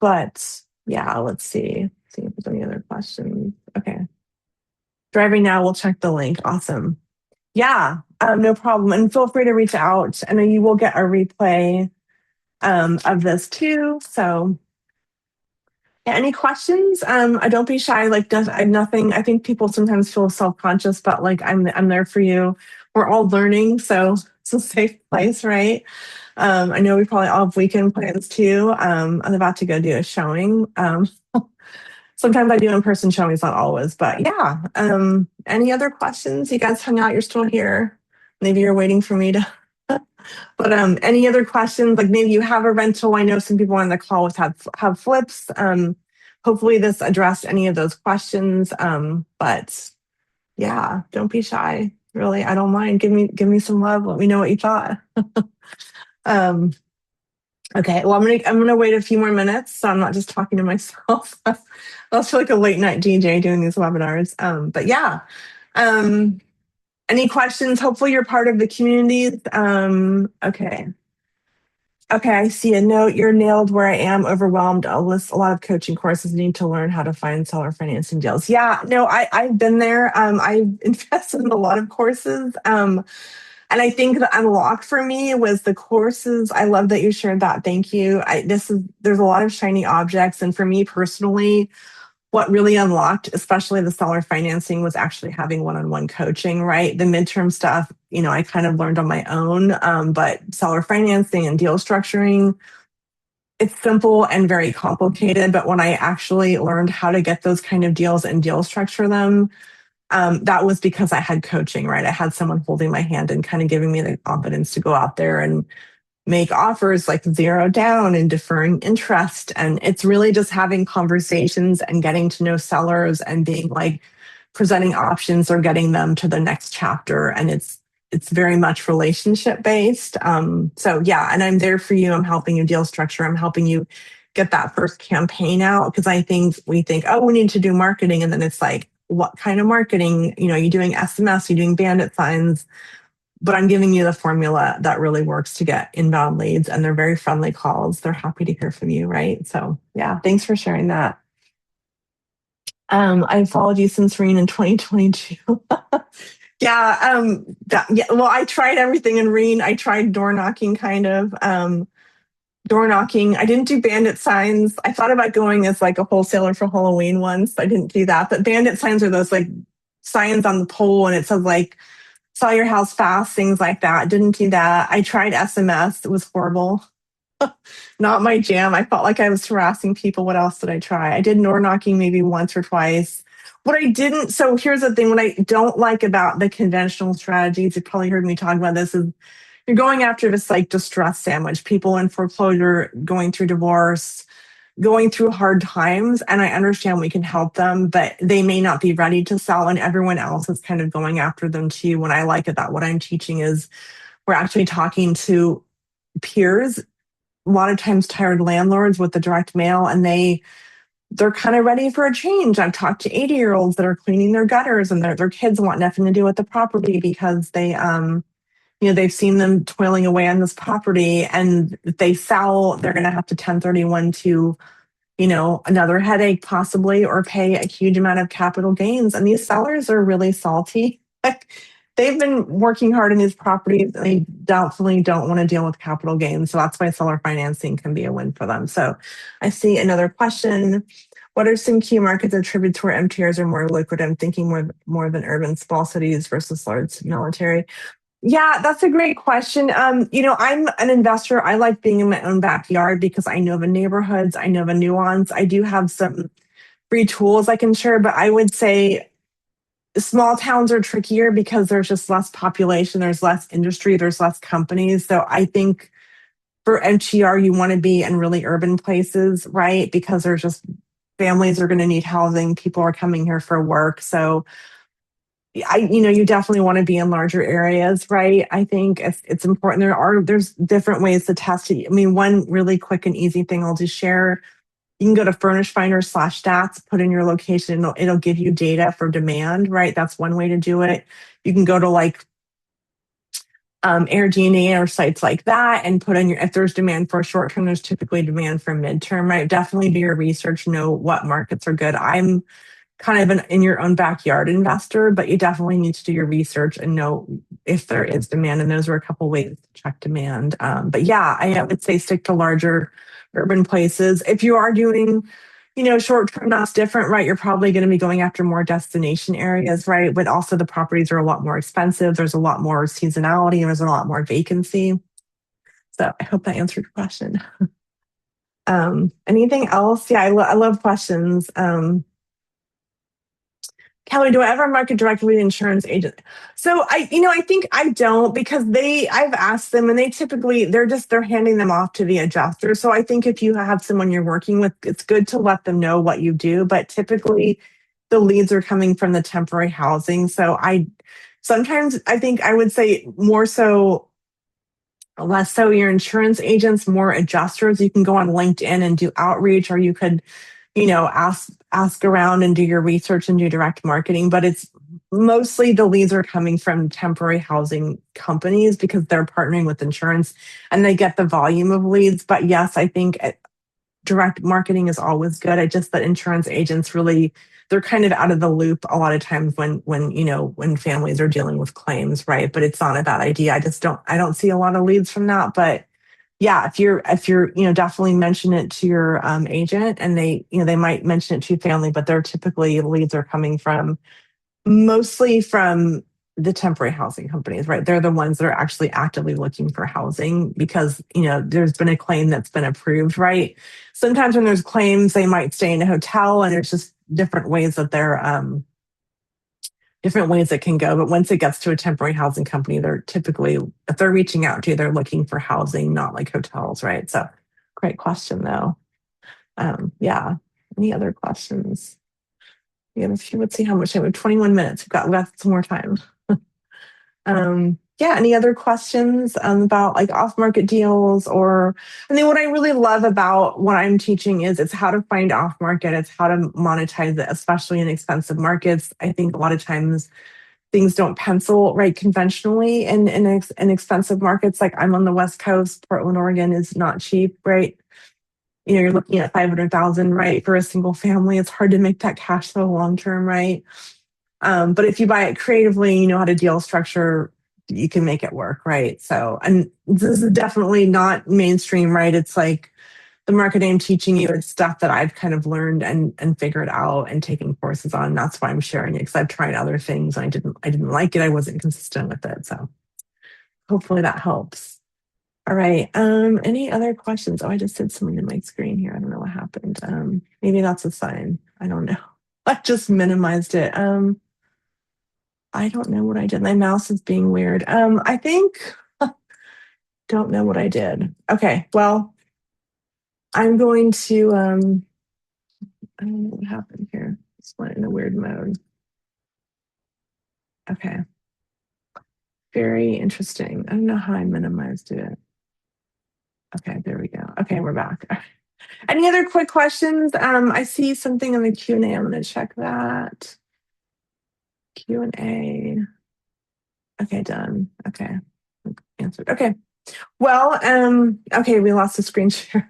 But yeah, let's see if there's any other questions. Okay. Driving now, we'll check the link. Awesome. Yeah, no problem. And feel free to reach out. I know you will get a replay of this too. So yeah, any questions? Don't be shy. Like nothing. I think people sometimes feel self-conscious, but like I'm there for you. We're all learning, so it's a safe place, right? I know we probably all have weekend plans too. I'm about to go do a showing. Sometimes I do in-person showings, not always, but yeah. Any other questions? You guys hung out, you're still here. Maybe you're waiting for me to, but any other questions? Like maybe you have a rental. I know some people on the call have flips. Hopefully this addressed any of those questions. But yeah, don't be shy. Really, I don't mind. Give me some love. Let me know what you thought. Okay, well, I'm gonna wait a few more minutes, so I'm not just talking to myself. I feel like a late night DJ doing these webinars. But yeah, any questions? Hopefully, you're part of the communities. Okay, I see a note. You're nailed where I am, overwhelmed. I'll list a lot of coaching courses. Need to learn how to find seller financing deals. Yeah, no, I've been there. I've invested in a lot of courses. And I think the unlock for me was the courses. I love that you shared that. Thank you. There's a lot of shiny objects. And for me personally, what really unlocked, especially the seller financing, was actually having one-on-one coaching, right? The midterm stuff, I kind of learned on my own, but seller financing and deal structuring, it's simple and very complicated. But when I actually learned how to get those kind of deals and deal structure them, that was because I had coaching, right? I had someone holding my hand and kind of giving me the confidence to go out there and make offers like 0 down and deferring interest. And it's really just having conversations and getting to know sellers and being like presenting options or getting them to the next chapter. And it's very much relationship based. So yeah, and I'm there for you. I'm helping you deal structure. I'm helping you get that first campaign out, because we think, oh, we need to do marketing. And then it's like, what kind of marketing? Are you doing SMS? Are you doing bandit signs? But I'm giving you the formula that really works to get inbound leads, and they're very friendly calls. They're happy to hear from you, right? So yeah, thanks for sharing that. I followed you since Reen in 2022. Yeah, yeah. Well, I tried everything in Reen. I tried door knocking, kind of. Door knocking. I didn't do bandit signs. I thought about going as like a wholesaler for Halloween once. I didn't do that. But bandit signs are those like signs on the pole, and it says like "sell your house fast," things like that. Didn't do that. I tried SMS. It was horrible. Not my jam. I felt like I was harassing people. What else did I try? I did door knocking maybe once or twice. What I didn't, so here's the thing, what I don't like about the conventional strategies, you probably heard me talk about this, is you're going after this like distress sandwich, people in foreclosure, going through divorce, going through hard times. And I understand we can help them, but they may not be ready to sell, and everyone else is kind of going after them too. What I like about what I'm teaching is we're actually talking to peers, a lot of times tired landlords with the direct mail, and they're kind of ready for a change. I've talked to 80-year-olds that are cleaning their gutters, and their kids want nothing to do with the property because they've seen them toiling away on this property, and if they sell, they're going to have to 1031 to another headache possibly, or pay a huge amount of capital gains. And these sellers are really salty. Like, they've been working hard in these properties, and they definitely don't want to deal with capital gains. So that's why seller financing can be a win for them. So I see another question. What are some key markets attributed to where MTRs are more liquid? I'm thinking more than urban small cities versus large military. Yeah, that's a great question. I'm an investor. I like being in my own backyard because I know the neighborhoods, I know the nuance. I do have some free tools I can share, but I would say small towns are trickier because there's just less population, there's less industry, there's less companies. So I think for MTR, you want to be in really urban places, right? Because there's just families are going to need housing, people are coming here for work. So you definitely want to be in larger areas, right? I think it's important. There's different ways to test it. I mean, one really quick and easy thing I'll just share. You can go to Furnish Finder /stats, put in your location, and it'll give you data for demand, right? That's one way to do it. You can go to like Airbnb or sites like that and put in if there's demand for short term, there's typically demand for midterm, right? Definitely do your research, know what markets are good. I'm kind of an in your own backyard investor, but you definitely need to do your research and know if there is demand. And those are a couple ways to check demand. But yeah, I would say stick to larger urban places. If you are doing, short term, that's different, right? You're probably going to be going after more destination areas, right? But also the properties are a lot more expensive. There's a lot more seasonality. There's a lot more vacancy. So I hope that answered your question. Anything else? Yeah, I love questions. Kelly, do I ever market directly with the insurance agent? So I think I don't, because I've asked them, and they're handing them off to the adjuster. So I think if you have someone you're working with, it's good to let them know what you do. But typically the leads are coming from the temporary housing. So sometimes I think I would say more so, less so your insurance agents, more adjusters. You can go on LinkedIn and do outreach, or you could ask around and do your research and do direct marketing. But it's mostly the leads are coming from temporary housing companies because they're partnering with insurance and they get the volume of leads. But yes, I think direct marketing is always good. I just that insurance agents really, they're kind of out of the loop a lot of times when families are dealing with claims, right? But it's not a bad idea. I don't see a lot of leads from that. But yeah, if you're definitely mention it to your agent, and they might mention it to your family, but they're typically leads are coming from mostly from the temporary housing companies, right? They're the ones that are actually actively looking for housing because there's been a claim that's been approved, right? Sometimes when there's claims, they might stay in a hotel, and there's just different ways that it can go. But once it gets to a temporary housing company, they're typically, if they're reaching out to you, they're looking for housing, not like hotels, right? So great question though. Yeah. Any other questions? We have a few. Let's see how much time. We have 21 minutes. We've got some more time. Yeah. Any other questions about like off market deals? Or I mean, what I really love about what I'm teaching is it's how to find off market. It's how to monetize it, especially in expensive markets. I think a lot of times things don't pencil right conventionally in expensive markets. Like I'm on the West Coast, Portland, Oregon is not cheap, right? You're looking at 500,000, right, for a single family. It's hard to make that cash flow long term, right? But if you buy it creatively, you know how to deal structure, you can make it work, right? So, and this is definitely not mainstream, right? It's like the marketing I'm teaching you, it's stuff that I've kind of learned and figured out and taken courses on. That's why I'm sharing it, because I've tried other things and I didn't like it. I wasn't consistent with it. So hopefully that helps. All right. Any other questions? Oh, I just did something in my screen here. I don't know what happened. Maybe that's a sign. I don't know. I just minimized it. I don't know what I did. My mouse is being weird. I think don't know what I did. Okay. Well, I'm going to I don't know what happened here. It's went in a weird mode. Okay. Very interesting. I don't know how I minimized it. Okay, there we go. Okay, we're back. Any other quick questions? I see something in the Q&A. I'm going to check that. Q&A. Okay, done. Okay. Answered. Okay. Well, okay, we lost the screen share.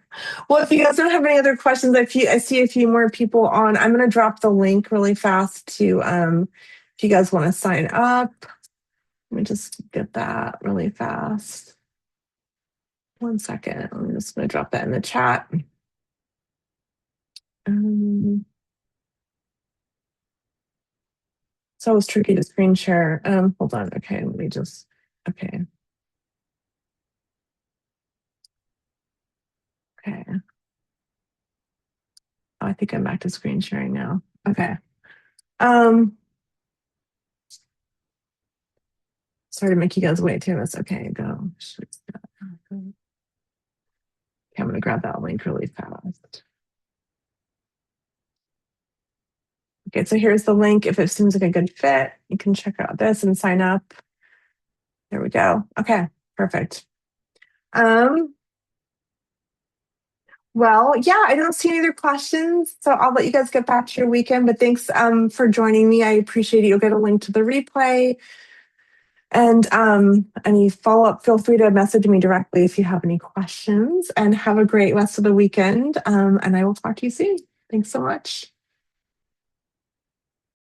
Well, if you guys don't have any other questions, I see a few more people on. I'm going to drop the link really fast to if you guys want to sign up. Let me just get that really fast. 1 second. I'm just going to drop that in the chat. So it's tricky to screen share. Hold on. Okay, let me just. Okay. Okay. Oh, I think I'm back to screen sharing now. Okay. Sorry to make you guys wait too. That's okay. Go. Okay, I'm going to grab that link really fast. Okay, so here's the link. If it seems like a good fit, you can check out this and sign up. There we go. Okay, perfect. Well, yeah, I don't see any other questions, so I'll let you guys get back to your weekend. But thanks for joining me. I appreciate it. You'll get a link to the replay. And any follow up, feel free to message me directly if you have any questions. And have a great rest of the weekend. And I will talk to you soon. Thanks so much.